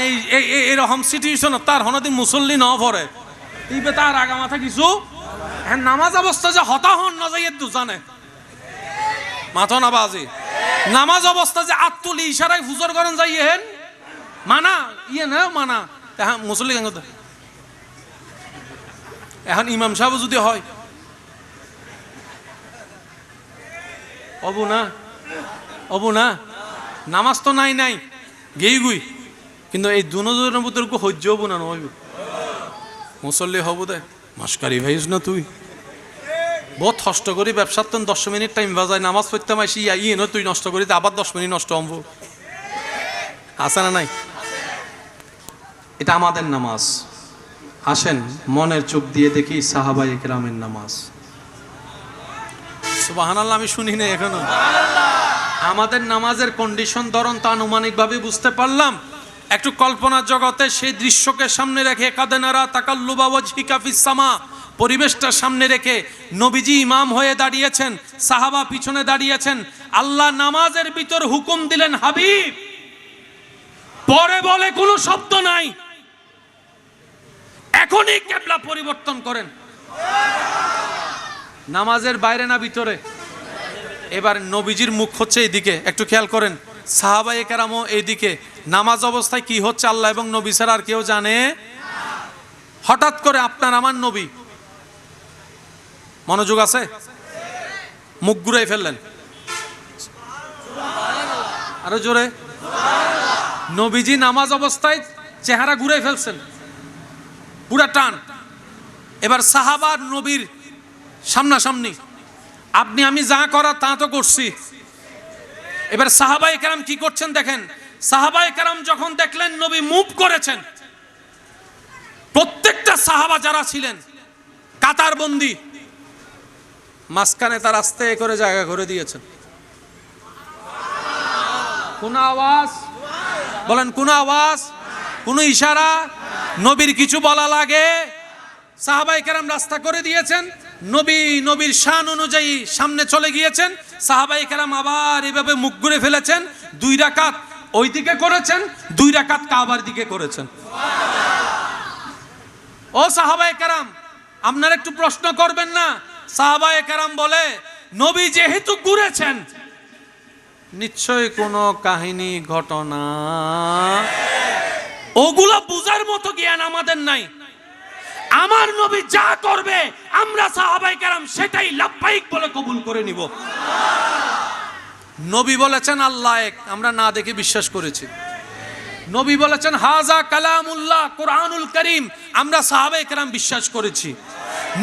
এইরকম সিচুয়েশন তার হনদিন মুসল্লি ন পড়ে এই তার আগা মাথা কিছু এখন নামাজ অবস্থা যে হতাহন না যাই দু জানে মাথো না বাজে। নামাজ অবস্থা যে আত্মলি ইশারায় ফুজর করেন যাই হেন মানা ইয়ে না মানা, এখন মুসল্লি এখন ইমাম সাহেব যদি হয় অবু না নামাজ তো নাই গেই গুই, কিন্তু এই দুজনের ভিতরে সহ্য হবো না নইব মুসল্লি হবো দে মাসকারি ভাইস না তুই বহুত কষ্ট করি ব্যবসার তো 10 মিনিট টাইম বাজায় নামাজ পড়তে মাসি ইয়ে নয় তুই নষ্ট করি আবার 10 মিনিট নষ্ট হব, আছে না নাই? এটা আমাদের নামাজ। আসেন মনের চোখ দিয়ে দেখি সাহাবায়ে কেরামের নামাজ। সুবহানাল্লাহ, আমি শুনি না এখনো। আমাদের নামাজের কন্ডিশন ধরন তা আনুমানিকভাবে বুঝতে পারলাম। একটু কল্পনার জগতে সেই দৃশ্যকে সামনে রেখে কাদেনারা তাকাল্লুবা ওয়াজহিকা ফিস সামা, পরিবেশটা সামনে রেখে নবীজি ইমাম হয়ে দাঁড়িয়েছেন, সাহাবা পিছনে দাঁড়িয়েছেন। আল্লাহ নামাজের ভিতর হুকুম দিলেন হাবিব, পরে বলে কোনো শব্দ নাই, এখনই কিবলা পরিবর্তন করেন। নামাজের বাইরে না ভিতরে? এবার নবীজির মুখ হচ্ছে এইদিকে, একটু খেয়াল করেন। সাহাবায়ে কেরামও এইদিকে। নামাজ অবস্থায় কি হচ্ছে আল্লাহ এবং নবী ছাড়া আর কেউ জানে? হঠাৎ করে আপনার আমার নবী, মনোযোগ আছে, মুখ ঘুরাই ফেললেন, আরো জোরে। নবীজি নামাজ অবস্থায় চেহারা ঘুরাই ফেলছেন পুরা টান। এবার সাহাবার নবীর সামনাসামনি, আপনি আমি যা করা তা তো করছি। এবার সাহাবায়ে কেরাম কি করছেন দেখেন। সাহাবায়ে কেরাম যখন দেখলেন নবী মুভ করেছেন, প্রত্যেকটা সাহাবা যারা ছিলেন কাতারবন্দি, মাঝখানে তার আস্তে করে জায়গা করে দিয়েছেন। কোন আওয়াজ বলেন, কোন আওয়াজ, কোন ইশারা, নবীর কিছু বলা লাগে? সাহাবায়ে কেরাম রাস্তা করে দিয়েছেন, নবীর শান অনুযায়ী সামনে চলে গিয়েছেন। সাহাবায়ে কেরাম আবার এভাবে মুখ ঘুরে ফেলেছেন, 2 রাকাত ওই দিকে করেছেন, 2 রাকাত কাবার দিকে করেছেন। ও সাহাবায়ে কেরাম, আপনারা একটু প্রশ্ন করবেন না? সাহাবায়ে কেরাম বলে নবী যেহেতু ঘুরেছেন নিশ্চয়ই কোনো কাহিনী ঘটনা, ওগুলো বুঝার মতো জ্ঞান আমাদের নাই। আমার নবী যা করবে আমরা সাহাবায়ে কেরাম সেটাই লাব্বাইক বলে কবুল করে নিব। নবী বলেছেন আল্লাহ এক, আমরা না দেখে বিশ্বাস করেছি। নবী বলেছেন হাজা কালামুল্লাহ, কোরআনুল কারীম, আমরা সাহাবায়ে কেরাম বিশ্বাস করেছি।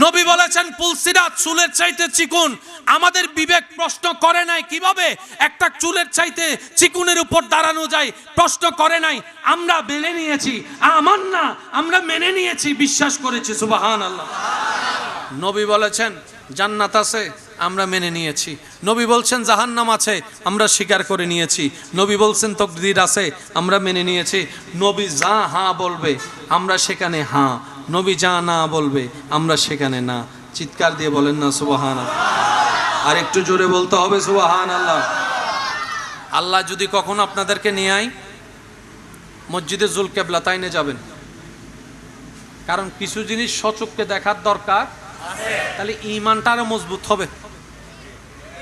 নবী বলেছেন পুলসিরাত চুলের চাইতে চিকুন, আমাদের বিবেক প্রশ্ন করে নাই কিভাবে একটা চুলের চাইতে চিকুনের উপর দাঁড়ানো যায়, প্রশ্ন করে নাই, আমরা মেনে নিয়েছি। আমার না, আমরা মেনে নিয়েছি, বিশ্বাস করেছি। সুবহানাল্লাহ। নবী বলেছেন জান্নাত আছে, আমরা মেনে নিয়েছি। নবী বলছেন জাহান্নাম আছে, আমরা স্বীকার করে নিয়েছি। নবী বলছেন তাকদীর আছে, আমরা মেনে নিয়েছি। নবী যা হ্যাঁ বলবে আমরা সেখানে হ্যাঁ, নবী যা না বলবে আমরা সেখানে না। চিৎকার দিয়ে বলেন না সুবহানাল্লাহ। আর একটু জোরে বলতে হবে সুবহানাল্লাহ। আল্লাহ যদি কখনো আপনাদেরকে নিয়ে আয় মসজিদে জুলকেবলাতাইনে যাবেন, কারণ কিছু জিনিস সচক্ষে দেখার দরকার, তাহলে ঈমানটা আরো মজবুত হবে।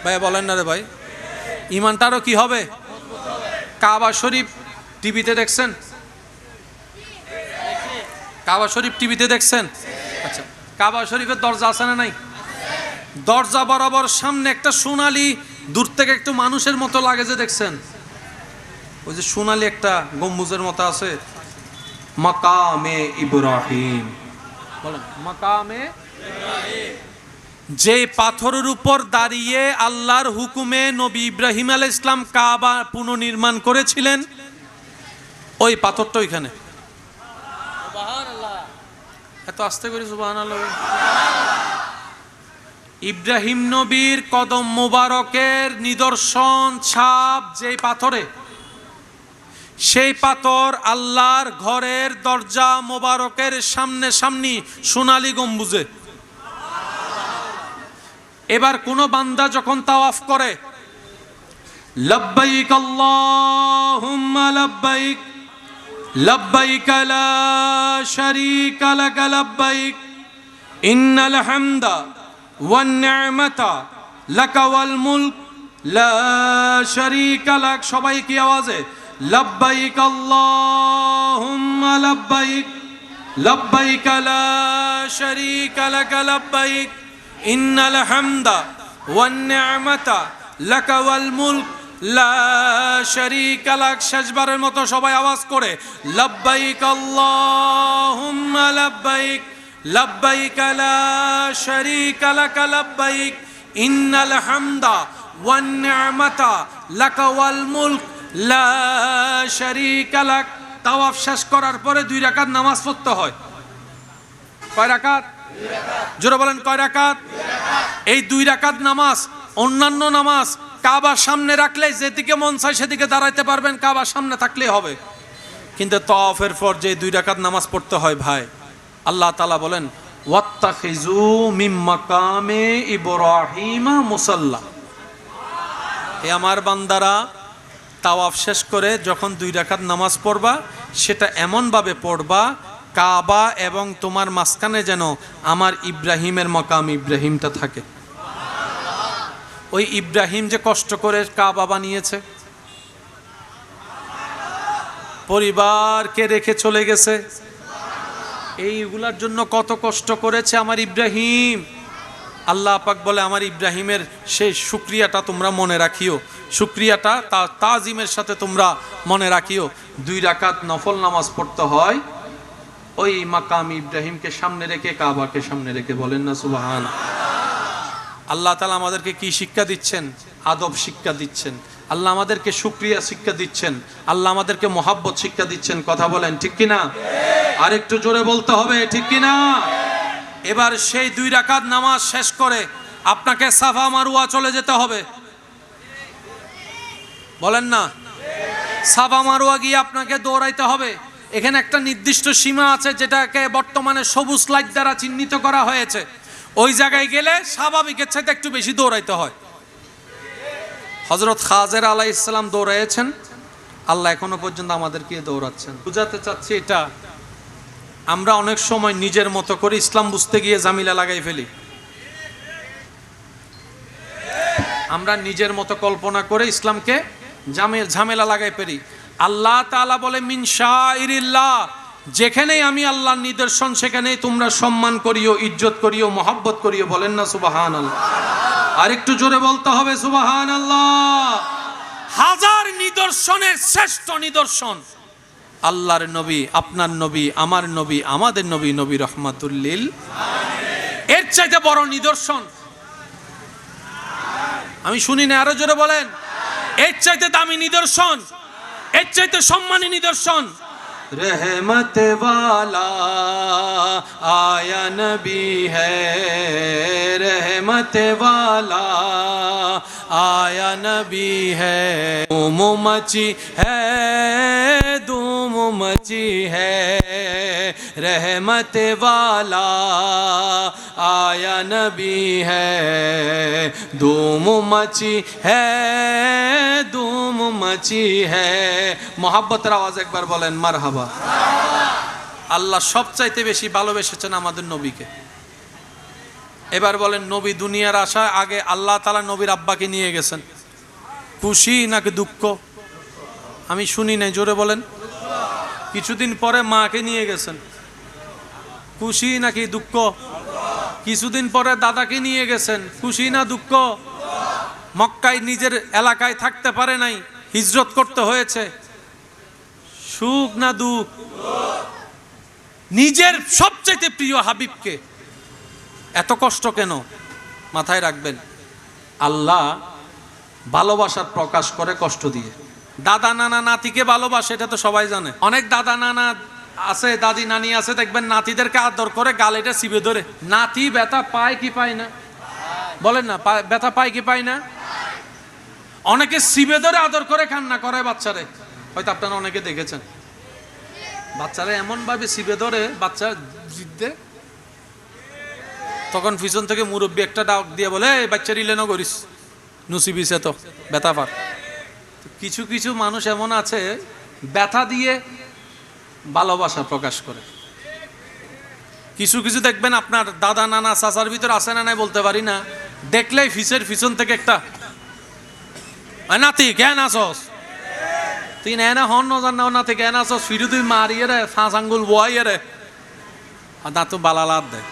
ভাই বলেন না রে ভাই, ঈমানটা আরো কি হবে? কাবা শরীফ টিভিতে দেখছেন? কাবা শরীফ টিভিতে দেখছেন? আচ্ছা, কাবা শরীফের দরজা আছে না নাই? দরজা বরাবর সামনে একটা সোনালী, দূর থেকে একটু মানুষের মতো লাগে যে দেখছেন, ওই যে সোনালি একটা গম্বুজের মতো আছে, মাকামে ইব্রাহিম, বলেন মাকামে ইব্রাহিম। যে পাথরের উপর দাঁড়িয়ে আল্লাহর হুকুমে নবী ইব্রাহিম আলাইহিস সালাম কাবা পুনর্নির্মাণ করেছিলেন, ওই পাথরটা ওইখানে। সুবহানাল্লাহ, এত আস্তে করে সুবহানাল্লাহ। ইব্রাহিম নবীর কদম মোবারকের নিদর্শন ছাপ যেই পাথরে, সেই পাথর আল্লাহর ঘরের দরজা মোবারকের সামনে সামনি সোনালী গম্বুজে। এবার কোন বান্দা যখন তাওয়াফ করে, লব্বাইক আল্লাহুম্মা লব্বাইক লব্বাইক লা শারীকা লাক লব্বাইক ইন্নাল হামদা ওয়ান নি'মাতা লাক ওয়াল মুলক লা শারীকা লাক, সবাই কি আওয়াজে লব্বাইক আল্লাহুম্মা লব্বাইক লব্বাইক লা শারীকা লাক লব্বাইক ইন্নাল হামদা ওয়ান নি'মাতা লাক ওয়াল মুলক লা শারীকা লাক। শেষবারের মতো সবাই আওয়াজ করে লব্বাইক আল্লাহুম্মা লব্বাইক লব্বাইক লা শারীকা লাক লব্বাইক ইন্নাল হামদা ওয়ান নি'মাতা লাক ওয়াল মুলক লা শারীকা লাক। তাওয়াফ শেষ করার পরে 2 রাকাত নামাজ পড়তে হয়। কয় রাকাত? জোরে বলেন কয় রাকাত? এই 2 রাকাত নামাজ, অন্যান্য নামাজ কাবার সামনে রাখলে যেদিকে মন চায় সেদিকে দাঁড়াইতে পারবেন, কাবার সামনে থাকলেই হবে। কিন্তু তাওয়াফের পর যে 2 রাকাত নামাজ পড়তে হয় ভাই, আল্লাহ তাআলা বলেন ওয়াত্তাখিযু মিন মাকামে ইব্রাহিমা মুসাল্লা। এ আমার বান্দারা, তাওয়াফ শেষ করে যখন 2 রাকাত নামাজ পড়বা, সেটা এমনভাবে পড়বা কাবা এবং তোমার মাঝখানে যেন আমার ইব্রাহিমের মাকাম ইব্রাহিমটা থাকে। ওই ইব্রাহিম যে কষ্ট করে কাবা বানিয়েছে, পরিবারকে রেখে চলে গেছে, এইগুলার জন্য কত কষ্ট করেছে আমার ইব্রাহিম। আল্লাহ পাক বলে আমার ইব্রাহিমের সেই শুকরিয়াটা তোমরা মনে রাখিও, শুকরিয়াটা তাজিমের সাথে তোমরা মনে রাখিও। 2 রাকাত নফল নামাজ পড়তে হয় ওই মাকাম ইব্রাহিমকে সামনে রেখে, কাবাকে সামনে রেখে। বলেন না সুবহান। আল্লাহ তাআলা আমাদেরকে কি শিক্ষা দিচ্ছেন? আদব শিক্ষা দিচ্ছেন। আল্লাহ আমাদেরকে শুকরিয়া শিক্ষা দিচ্ছেন। আল্লাহ আমাদেরকে মহাব্বত শিক্ষা দিচ্ছেন। কথা বলেন ঠিক কিনা? আরেকটু জোরে বলতে হবে ঠিক কিনা? এবার সেই 2 রাকাত নামাজ শেষ করে আপনাকে সাফা মারওয়া চলে যেতে হবে। বলেন না? সাফা মারওয়া গিয়ে আপনাকে দৌড়াইতে হবে। এখানে একটা নির্দিষ্ট সীমা আছে যেটাকে বর্তমানে সবুজ লাইট দ্বারা চিহ্নিত করা হয়েছে। ওই জায়গায় গেলে স্বাভাবিকের চাইতে একটু বেশি দৌড়াইতে হয়। হযরত খাজের আলাইহিস সালাম দৌড়াইছেন, আল্লাহ এখনো পর্যন্ত আমাদেরকে দৌড়াচ্ছেন। বুঝাতে চাচ্ছি এটা, আমরা অনেক সময় নিজের মতো করে ইসলাম বুঝতে গিয়ে ঝামেলা লাগাই ফেলি। আমরা নিজের মতো কল্পনা করে ইসলামকে ঝামেলা লাগাই ফেলি। আল্লাহ তাআলা বলে মিন শাইরিল্লাহ, যেখানেই আমি আল্লাহর নিদর্শন সেখানেই তোমরা সম্মান করিও, ইজ্জত করিও, মহব্বত করিও। বলেন না সুবহানাল্লাহ? আর একটু জোরে বলতে হবে সুবহানাল্লাহ। হাজার নিদর্শনের শ্রেষ্ঠ নিদর্শন আল্লাহর নবী, আপনার নবী, আমার নবী, আমাদের নবী, নবী রহমাতুল লিল আলামিন। এর চাইতে বড় নিদর্শন আমি শুনি না, আরো জোরে বলেন। এর চাইতে দামি নিদর্শন, এর চাইতে সম্মানী নিদর্শন। रहमत वाला आया नबी है, रहमत वाला आया नबी है। धूम मची है, धूम मची है, रहमत वाला आया नबी है। धूम मची है, धूम मची है। मोहब्बतेर आवाज एकबार बोलेन मारहाबा। আল্লাহ সবচাইতে বেশি ভালোবেসেছেন আমাদের নবীকে। এবার বলেন, নবী দুনিয়ার আসার আগে আল্লাহ তাআলা নবীর আব্বাকে নিয়ে গেছেন, খুশি নাকি দুঃখ? আমি শুনি নাই, জোরে বলেন। কিছুদিন পরে মাকে নিয়ে গেছেন, খুশি নাকি দুঃখ? কিছুদিন পরে দাদাকে নিয়ে গেছেন, খুশি না দুঃখ? মক্কায় নিজের এলাকায় থাকতে পারে নাই, হিজরত করতে হয়েছে। সুখ না দুঃখ? নিজের সবচেয়ে প্রিয় হাবিবকে এত কষ্ট কেন? মাথায় রাখবেন, আল্লাহ ভালোবাসার প্রকাশ করে কষ্ট দিয়ে। দাদা নানা নাতিকে ভালোবাসে, এটা তো সবাই জানে। অনেক দাদা নানা আছে, দাদি নানি আছে, দেখবেন নাতিদেরকে আদর করে গাল এটা চিপে ধরে। নাতি ব্যথা পায় কি পায় না? বলেন না, ব্যথা পায় কি পায় না? অনেকে চিপে ধরে আদর করে কান্না করে বাচ্চারে, হয়তো আপনারা অনেকে দেখেছেন। বাচ্চারা এমন ভাবে চিপে ধরে বাচ্চা জিদ্দে, তখন পিছন থেকে মুরব্বী একটা ডাক দিয়ে বলে, এই বাচ্চা রিলে না করিস, নুসিবিছে তো ব্যথা পার। কিছু কিছু মানুষ এমন আছে ব্যথা দিয়ে ভালোবাসা প্রকাশ করে। কিছু কিছু দেখবেন আপনার দাদা নানা চাচার ভিতর আছে না নাই বলতে পারি না, দেখলেই ফিসের পিছন থেকে একটা, নাতি কেন আসস, তুই না হন না নাতি কেন আসস, ফিরু তুই মারিয়ে রে, ফাঁস আঙ্গুল বয়াইয়ে রে, আর দাঁত বালালাদ দেয়।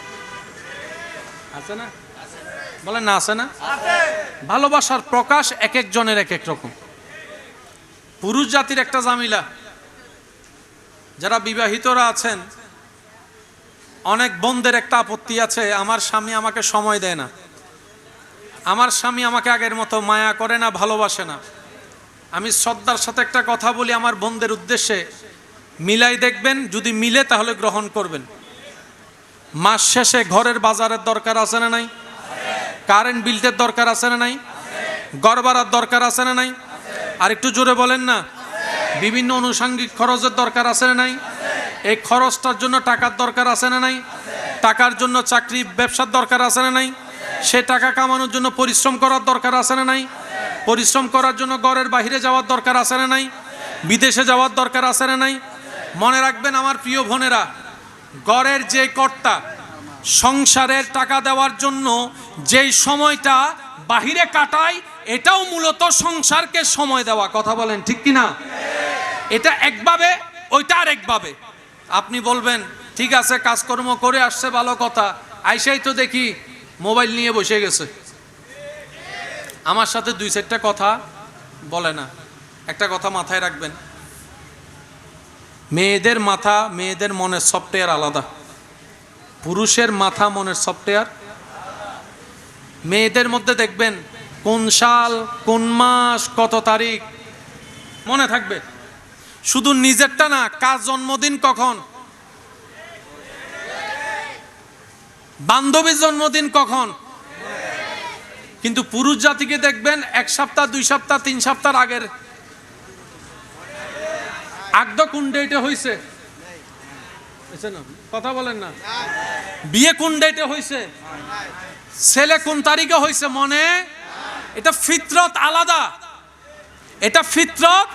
আছে না? বলেন না, আছে না? ভালোবাসার প্রকাশ এক একজনের এক এক রকম। পুরুষ জাতির একটা জামিলা, যারা বিবাহিতরা আছেন, অনেক বোনদের একটা আপত্তি আছে, আমার স্বামী আমাকে সময় দেয় না, আমার স্বামী আমাকে আগের মতো মায়া করে না, ভালোবাসে না। আমি শ্রদ্ধার সাথে একটা কথা বলি আমার বোনদের উদ্দেশ্যে, মিলাই দেখবেন, যদি মিলে তাহলে গ্রহণ করবেন। মাস শেষে ঘরের বাজারের দরকার আছে না নাই? কারেন্ট বিলটের দরকার আছে না নাই? ঘর ভাড়ার দরকার আছে না নাই? আর একটু জোরে বলেন না। বিভিন্ন আনুষঙ্গিক খরচের দরকার আছে না নাই? এই খরচটার জন্য টাকার দরকার আছে না নাই? টাকার জন্য চাকরি ব্যবসার দরকার আছে না নাই? সে টাকা কামানোর জন্য পরিশ্রম করার দরকার আছে না নাই? পরিশ্রম করার জন্য ঘরের বাইরে যাওয়ার দরকার আছে না নাই? বিদেশে যাওয়ার দরকার আছে না নাই? মনে রাখবেন আমার প্রিয় বোনেরা, ঘরের যে কর্তা, সংসারের টাকা দেওয়ার জন্য যেই সময়টা বাহিরে কাটায়, এটাও মূলত সংসারকে সময় দেওয়া। কথা বলেন ঠিক কিনা? এটা একভাবে, ওইটা আর একভাবে। আপনি বলবেন ঠিক আছে, কাজকর্ম করে আসছে ভালো কথা, আইসাই তো দেখি মোবাইল নিয়ে বসে গেছে, আমার সাথে দুই চারটা কথা বলে না। একটা কথা মাথায় রাখবেন, মেয়েদের মাথা, মেয়েদের মনের সফটওয়্যার আলাদা, পুরুষের মাথা মনের সফটওয়্যার। মেয়েদের মধ্যে দেখবেন কোন সাল, কোন মাস, কত তারিখ মনে থাকবে, শুধু নিজেরটা না, কার জন্মদিন কখন, বান্ধবীর জন্মদিন কখন। কিন্তু পুরুষ জাতিকে দেখবেন এক সপ্তাহ, 2 সপ্তাহ, 3 সপ্তাহ আগের, আগদ কোন ডেটে হয়েছে, কথা বলেন না, বিয়ে কোন ডেটে হয়েছে, ছেলে কোন তারিখে হয়েছে মনে। এটা ফিতরত আলাদা, এটা ফিতরত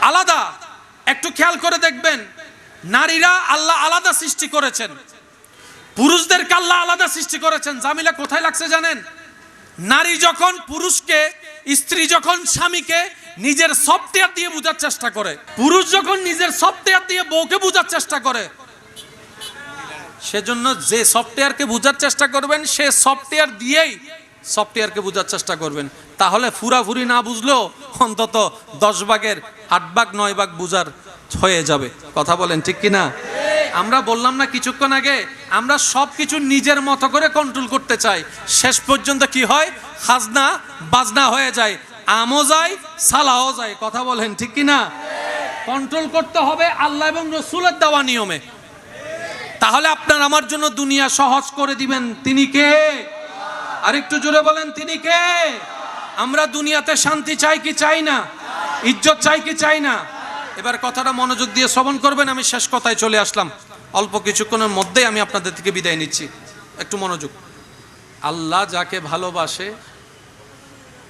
আলাদা। একটু খেয়াল করে দেখবেন, নারীরা আল্লাহ আলাদা সৃষ্টি করেছেন, পুরুষদেরকে আল্লাহ আলাদা সৃষ্টি করেছেন। জামিলা কোথায় লাগছে জানেন? নারী যখন পুরুষকে, স্ত্রী যখন স্বামীকে নিজের সফটওয়্যার দিয়ে বোঝার চেষ্টা করে, পুরুষ যখন নিজের সফটওয়্যার দিয়ে বউকে বোঝার চেষ্টা করে, সেজন্য যে সফটওয়্যারকে বোঝার চেষ্টা করবেন, সে সফটওয়্যার দিয়েই সফটওয়্যারকে বোঝার চেষ্টা করবেন। তাহলে ফুরাফুরি না বুঝলেও অন্তত 10 ভাগের 8 ভাগ 9 ভাগ বুঝার হয়ে যাবে। কথা বলেন ঠিক কিনা? আমরা বললাম না কিছুক্ষণ আগে, আমরা সব কিছু নিজের মতো করে কন্ট্রোল করতে চাই, শেষ পর্যন্ত কি হয়, খাজনা বাজনা হয়ে যায়, আমও যায়, সালাও যায়। কথা বলেন ঠিক কিনা? কন্ট্রোল করতে হবে আল্লাহ এবং রসুলের দেওয়া নিয়মে, তাহলে আপনার আমার জন্য দুনিয়া সহজ করে দিবেন। তিনি কে? আরেকটু জোরে বলেন, তিনি কে? আমরা দুনিয়াতে শান্তি চাই কি চাই না? ইজ্জত চাই কি চাই না? এবার কথাটা মনোযোগ দিয়ে শ্রবণ করবেন। আমি শেষ কথায় চলে আসলাম, অল্প কিছুক্ষণের মধ্যেই আমি আপনাদের থেকে বিদায় নিচ্ছি, একটু মনোযোগ। আল্লাহ যাকে ভালোবাসে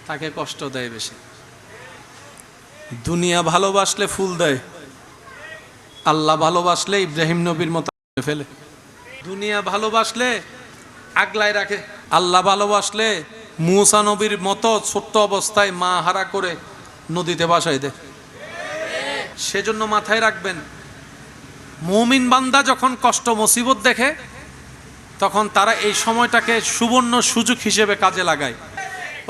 তাকে কষ্ট দেয় বেশি। দুনিয়া ভালোবাসলে ফুল দেয়, আল্লাহ ভালোবাসলে ইব্রাহিম নবীর মতো ফেলে। দুনিয়া ভালোবাসলে আগলায় রাখে, আল্লাহ ভালোবাসলে মুসা নবীর মতো ছোট্ট অবস্থায় মা হারা করে নদীতে ভাসায় দেয়। সেজন্য মাথায় রাখবেন, মুমিন বান্দা যখন কষ্ট মুসিবত দেখে, তখন তারা এই সময়টাকে সুবর্ণ সুযোগ হিসেবে কাজে লাগায়।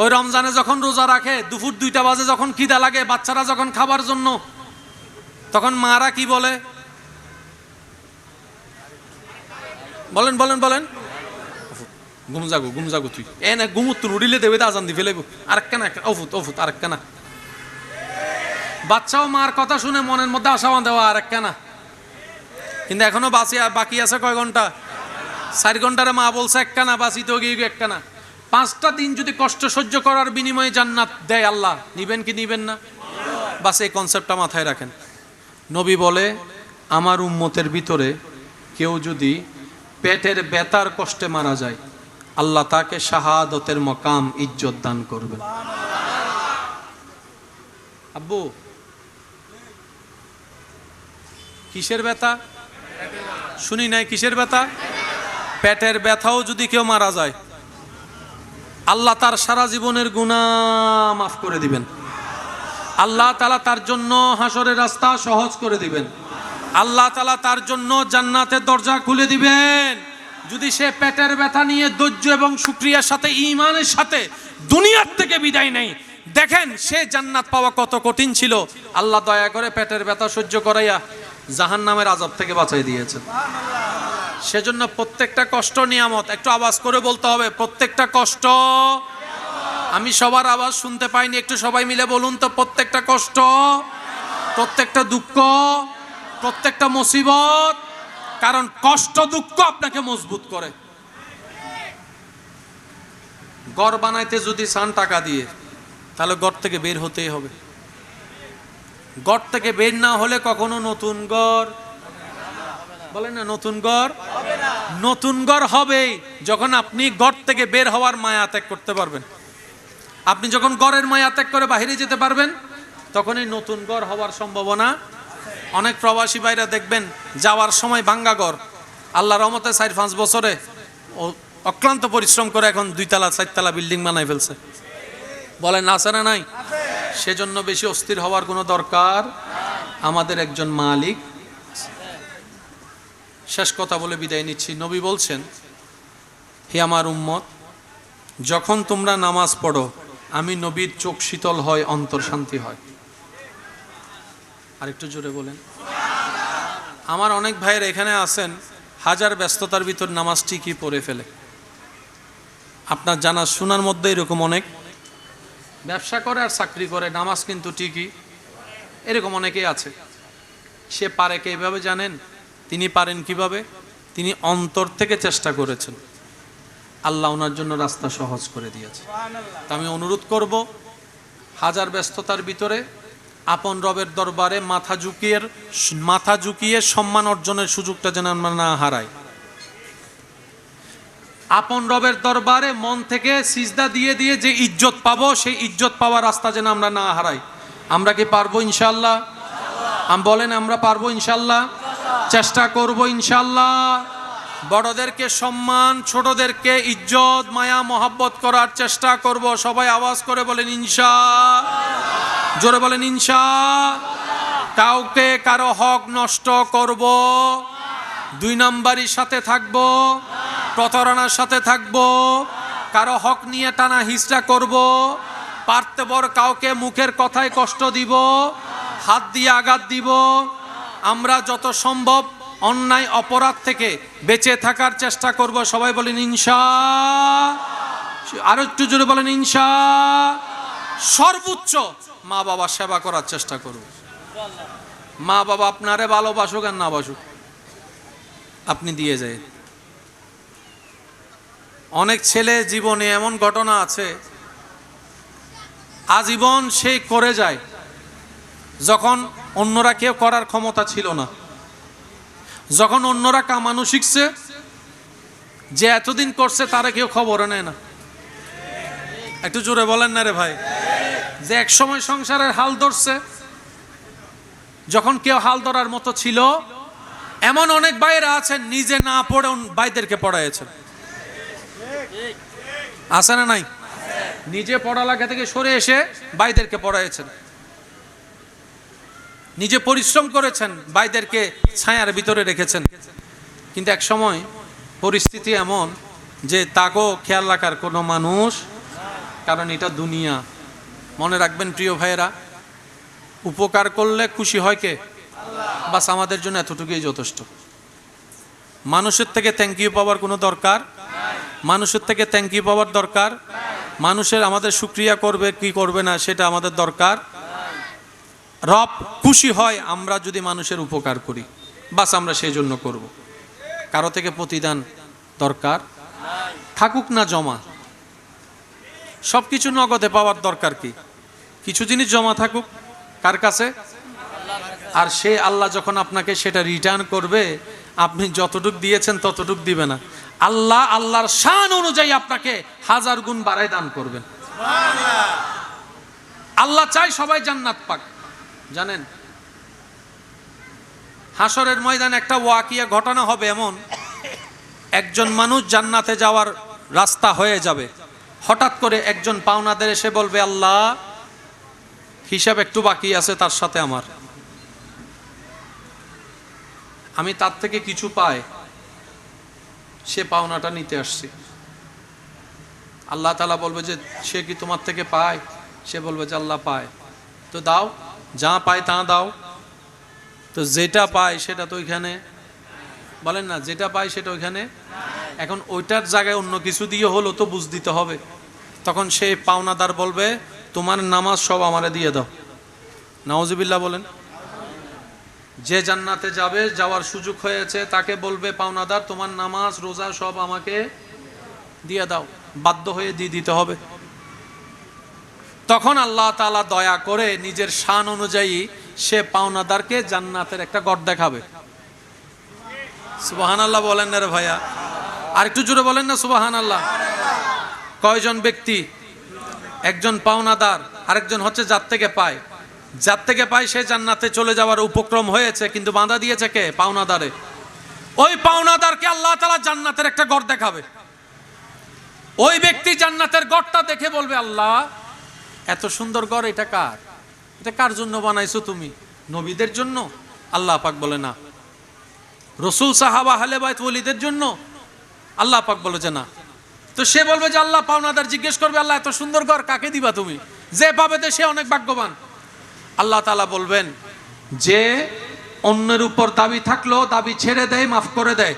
ওই রমজানে যখন রোজা রাখে, দুপুর 2টা বাজে যখন খিদা লাগে, বাচ্চারা যখন খাবার জন্য তখন মারা কি বলে? বলেন বলেন বলেন। ঘুম যাগো তুই এ না ঘুমুত তুন উড়িলে দেবে আজান দি ফেলেব আর কেনা অফুত অফুত আর কেনা। বাচ্চাও মার কথা শুনে মনের মধ্যে আশা দেওয়া আর কেনা। কিন্তু এখনো বাকি আছে কয় ঘন্টা? 4 ঘন্টারে মা বলছে একখানা, বাঁচিতেও গিয়ে একখানা। 5টা দিন যদি কষ্ট সহ্য করার বিনিময়ে জান্নাত দেয় আল্লাহ, নিবেন কি নিবেন না? বাস এই কনসেপ্টটা মাথায় রাখেন। নবী বলে, আমার উম্মতের ভিতরে কেউ যদি পেটের ব্যথার কষ্টে মারা যায়, আল্লাহ তাকে শাহাদতের মকাম ইজ্জত দান করবেন। আব্বু কিসের ব্যথা শুনি নাই? কিসের ব্যথা? পেটের ব্যথাও যদি কেউ মারা যায়, আল্লাহ তার সারা জীবনের গুনাহ মাফ করে দিবেন। আল্লাহ তাআলা তার জন্য হাসরের রাস্তা সহজ করে দিবেন। আল্লাহ তাআলা তার জন্য জান্নাতের দরজা খুলে দিবেন। যদি সে পেটের ব্যথা নিয়ে ধৈর্য এবং শুকরিয়ার সাথে, ঈমানের সাথে দুনিয়ার থেকে বিদায় নেয়, দেখেন সে জান্নাত পাওয়া কত কঠিন ছিল। আল্লাহ দয়া করে পেটের ব্যথা সহ্য করাইয়া জাহান্নামের আযাব থেকে বাঁচাই দিয়েছেন। সেজন্য প্রত্যেকটা কষ্ট নিয়ামত। একটু আওয়াজ করে বলতে হবে, প্রত্যেকটা কষ্ট। আমি সবার আওয়াজ শুনতে পাইনি, একটু সবাই মিলে বলুন তো, প্রত্যেকটা কষ্ট, প্রত্যেকটা দুঃখ, প্রত্যেকটা মুসিবত। কারণ কষ্ট দুঃখ আপনাকে মজবুত করে। ঘর বানাইতে যদি চান টাকা দিয়ে, তাহলে ঘর থেকে বের হতেই হবে। ঘর থেকে বের না হলে কখনো নতুন ঘর, বলেন না, নতুন ঘর নতুন ঘর হবেই যখন আপনি ঘর থেকে বের হওয়ার মায়া ত্যাগ করতে পারবেন। আপনি যখন ঘরের মায়া ত্যাগ করে বাইরে যেতে পারবেন, তখনই নতুন ঘর হওয়ার সম্ভাবনা। অনেক প্রবাসী ভাইরা দেখবেন যাওয়ার সময় ভাঙ্গা ঘর, আল্লাহর রহমতে 4-5 বছরে অক্লান্ত পরিশ্রম করে এখন 2তলা 4তলা বিল্ডিং বানাই ফেলছে। বলেন আছে না নাই? সেজন্য বেশি অস্থির হওয়ার কোনো দরকার। আমাদের একজন মালিক। শেষ কথা বলে বিদায় নিচ্ছি। নবী বলছেন, হে আমার উম্মত, যখন তোমরা নামাজ পড়ো, আমি নবীর চোখ শীতল হয়, অন্তর শান্তি হয়। আরেকটু জোরে বলেন। আমার অনেক ভাইয়ের এখানে আছেন, হাজার ব্যস্ততার ভিতর নামাজ ঠিকই পড়ে ফেলে। আপনার জানা শোনার মধ্যে এরকম অনেক ব্যবসা করে আর চাকরি করে, নামাজ কিন্তু ঠিকই, এরকম অনেকেই আছে। সে পারে কে এভাবে জানেন? তিনি পারেন কিভাবে? তিনি অন্তর থেকে চেষ্টা করেছেন, আল্লাহ ওনার জন্য রাস্তা সহজ করে দিয়েছে। তা আমি অনুরোধ করব, হাজার ব্যস্ততার ভিতরে আপন রবের দরবারে মাথা ঝুঁকিয়ে সম্মান অর্জনের সুযোগটা যেন আমরা না হারাই। আপন রবের দরবারে মন থেকে সিজদা দিয়ে দিয়ে যে ইজ্জত পাবো, সেই ইজ্জত পাওয়ার রাস্তা যেন আমরা না হারাই। আমরা কি পারবো ইনশাআল্লাহ? বলেন আমরা পারবো ইনশাআল্লাহ? চেষ্টা করব ইনশাআল্লাহ। বড়দেরকে সম্মান, ছোটদেরকে ইজ্জত, মায়া, মহাব্বত করার চেষ্টা করব। সবাই আওয়াজ করে বলেন ইনশাআল্লাহ। জোরে বলেন ইনশাআল্লাহ। কাউকে কারো হক নষ্ট করব, 2 নাম্বারির সাথে থাকব, প্রতারণার সাথে থাকব, কারো হক নিয়ে টানা হিচড়া করব, পারতে বড় কাউকে মুখের কথায় কষ্ট দিব, হাত দিয়ে আঘাত দিব। আমরা যত সম্ভব অন্যায় অপরাধ থেকে বেঁচে থাকার চেষ্টা করব। সবাই বলেন ইনশাআল্লাহ। আরো একটু জোরে বলেন ইনশাআল্লাহ। সর্বোচ্চ মা বাবা সেবা করার চেষ্টা করব। মা বাবা আপনারে ভালোবাসুক আর না বাসুক, আপনি দিয়ে যায়। অনেক ছেলে জীবনে এমন ঘটনা আছে, আজীবন সে করে যায় যখন অন্যরা কেউ করার ক্ষমতা ছিল না। যখন অন্যরা কামানো শিখছে, যে এতদিন করছে তারা কেউ খবর নেয় না। একটু জোরে বলেন না রে ভাই। যে এক সময় সংসারের হাল ধরছে, যখন কেউ হাল ধরার মতো ছিল, এমন অনেক ভাইয়েরা আছেন নিজে না পড়ে ভাইদেরকে পড়াইছেন। আছে না নাই? নিজে পড়ালেখা থেকে সরে এসে ভাইদেরকে পড়াইছেন। নিজে পরিশ্রম করেছেন, ভাইদেরকে ছায়ার ভিতরে রেখেছেন। কিন্তু এক সময় পরিস্থিতি এমন যে তাকেও খেয়াল রাখার কোনো মানুষ, কারণ এটা দুনিয়া। মনে রাখবেন প্রিয় ভাইয়েরা, উপকার করলে খুশি হয় কে? বাস আমাদের জন্য এতটুকুই যথেষ্ট। মানুষের থেকে থ্যাংক ইউ পাওয়ার কোনো দরকার, মানুষের থেকে থ্যাংক ইউ পাওয়ার দরকার, মানুষের আমাদের শুকরিয়া করবে কি করবে না সেটা আমাদের দরকার। রব খুশি হয় আমরা যদি মানুষের উপকার করি, বাস আমরা সেই জন্য করব। কারো থেকে প্রতিদান দরকার থাকুক না জমা, সব কিছু নগদে পাওয়ার দরকার কি? কিছু জিনিস জমা থাকুক কার কাছে, আর সে আল্লাহ যখন আপনাকে সেটা রিটার্ন করবে, আপনি যতটুক দিয়েছেন ততটুক দিবে না, আল্লাহ আল্লাহর শান অনুযায়ী আপনাকে 1000 গুণ বাড়ায় দান করবেন। আল্লাহ চাই সবাই জান্নাত পাক। জানেন হাসরের ময়দানে একটা ওয়াকিয়া ঘটনা হবে এমন, একজন মানুষ জান্নাতে যাওয়ার রাস্তা হয়ে যাবে, হঠাৎ করে একজন পাওনাদার এসে বলবে, আল্লাহ হিসাব একটু বাকি আছে তার সাথে আমার, আমি তার থেকে কিছু পাই, সে পাওনাটা নিতে আসছি। আল্লাহ তাআলা বলবে যে সে কি তোমার থেকে পায়? সে বলবে যে আল্লাহ পায়। তো দাও, যা পায় তা দাও। তো যেটা পায় সেটা তো ওইখানে, বলেন না, যেটা পায় সেটা ওইখানে। এখন ওইটার জায়গায় অন্য কিছু দিয়ে হলো তো বুঝ দিতে হবে। তখন সে পাওনাদার বলবে তোমার নামাজ সব আমারে দিয়ে দাও। নাউজুবিল্লাহ বলেন। যে জান্নাতে যাবে, যাওয়ার সুযোগ হয়েছে, তাকে বলবে পাওনাদার তোমার নামাজ রোজা সব আমাকে দিয়ে দাও, বাধ্য হয়ে দিয়ে দিতে হবে। তখন আল্লাহ তাআলা দয়া করে নিজের শান অনুযায়ী সে পাওনাদারকে জান্নাতের একটা ঘর দেখাবে। সুবহানাল্লাহ বলেন না রে ভাইয়া, আর একটু জোরে বলেন না সুবহানাল্লাহ। কয়জন ব্যক্তি? একজন পাওনাদার, আরেকজন হচ্ছে যার থেকে পায়। যার থেকে পায় সে জান্নাতে চলে যাওয়ার উপক্রম হয়েছে, কিন্তু বাঁধা দিয়েছে কে? পাওনাদারে। ওই পাওনাদারকে আল্লাহ তাআলা জান্নাতের একটা ঘর দেখাবে। ওই ব্যক্তি জান্নাতের ঘরটা দেখে বলবে, আল্লাহ এত সুন্দর ঘর, এটা কার? এটা কার জন্য বানাইছো তুমি? নবীদের জন্য? আল্লাহ পাক বলে না। রসুল, সাহাবা, আহলে বাইত, ওলিদের জন্য? আল্লাহ পাক বলে যে না। তো সে বলবে যে আল্লাহ, পাওনাদার জিজ্ঞেস করবে, আল্লাহ এত সুন্দর ঘর কাকে দিবা তুমি? যে পাবে তো সে অনেক ভাগ্যবান। আল্লাহ তাআলা বলবেন যে অন্যের উপর দাবি থাকলো দাবি ছেড়ে দেয়, মাফ করে দেয়,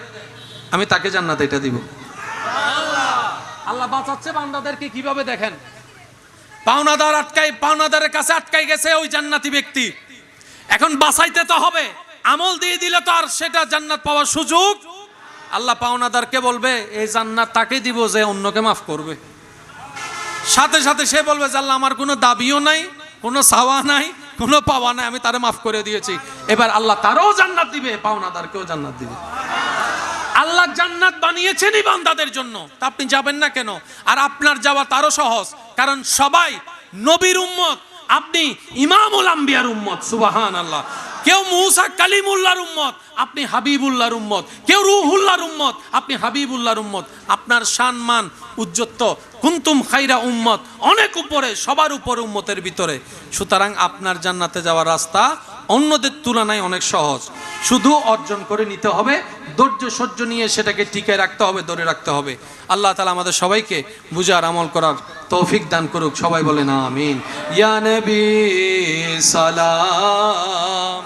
আমি তাকে জান্নাত এটা দিব। আল্লাহ বাঁচাচ্ছে বান্দাদেরকে কিভাবে দেখেন। পাওনাদার পাওনাদারের কাছে আটকাই গেছে ওই জান্নাতি ব্যক্তি, এখন বাঁচাইতে তো হবে, আমল দিয়ে দিলে তো আর সেটা জান্নাত পাওয়ার সুযোগ। আল্লাহ পাওনাদারকে বলবে এই জান্নাত তাকে দিব যে অন্যকে মাফ করবে। সাথে সাথে সে বলবে যে আল্লাহ আমার কোনো দাবিও নাই, কোনো চাওয়া নাই, কোনো পাওয়া নাই, আমি তারে মাফ করে দিয়েছি। এবার আল্লাহ তারও জান্নাত দিবে, পাওনাদারকেও জান্নাত দিবে। আল্লাহ জান্নাত বানিয়েছেনই বান্দাদের জন্য, তা আপনি যাবেন না কেন? আর আপনার যাওয়া তারও সহজ, কারণ সবাই নবীর উম্মত। আপনি ইমামুল আম্বিয়ার উম্মত। সুবহানাল্লাহ। কেউ মুসা কালিমুল্লাহর উম্মত, আপনি হাবিবুল্লাহর উম্মত। কেউ রূহুল্লাহর উম্মত, আপনি হাবিবুল্লাহর উম্মত। আপনার সম্মান উজ্জত কুনতুম খাইরা উম্মত, অনেক উপরে, সবার উপরে উম্মতের ভিতরে। সুতরাং আপনার জান্নাতে যাওয়ার রাস্তা অন্যদের তুলনায় অনেক সহজ। শুধু অর্জন করে নিতে হবে, ধৈর্য সহ্য নিয়ে সেটাকে টিকে রাখতে হবে, ধরে রাখতে হবে। আল্লাহ তাআলা আমাদের সবাইকে বুঝার আমল করার তৌফিক দান করুক। সবাই বলেন আমিন। ইয়া নবী সালাম।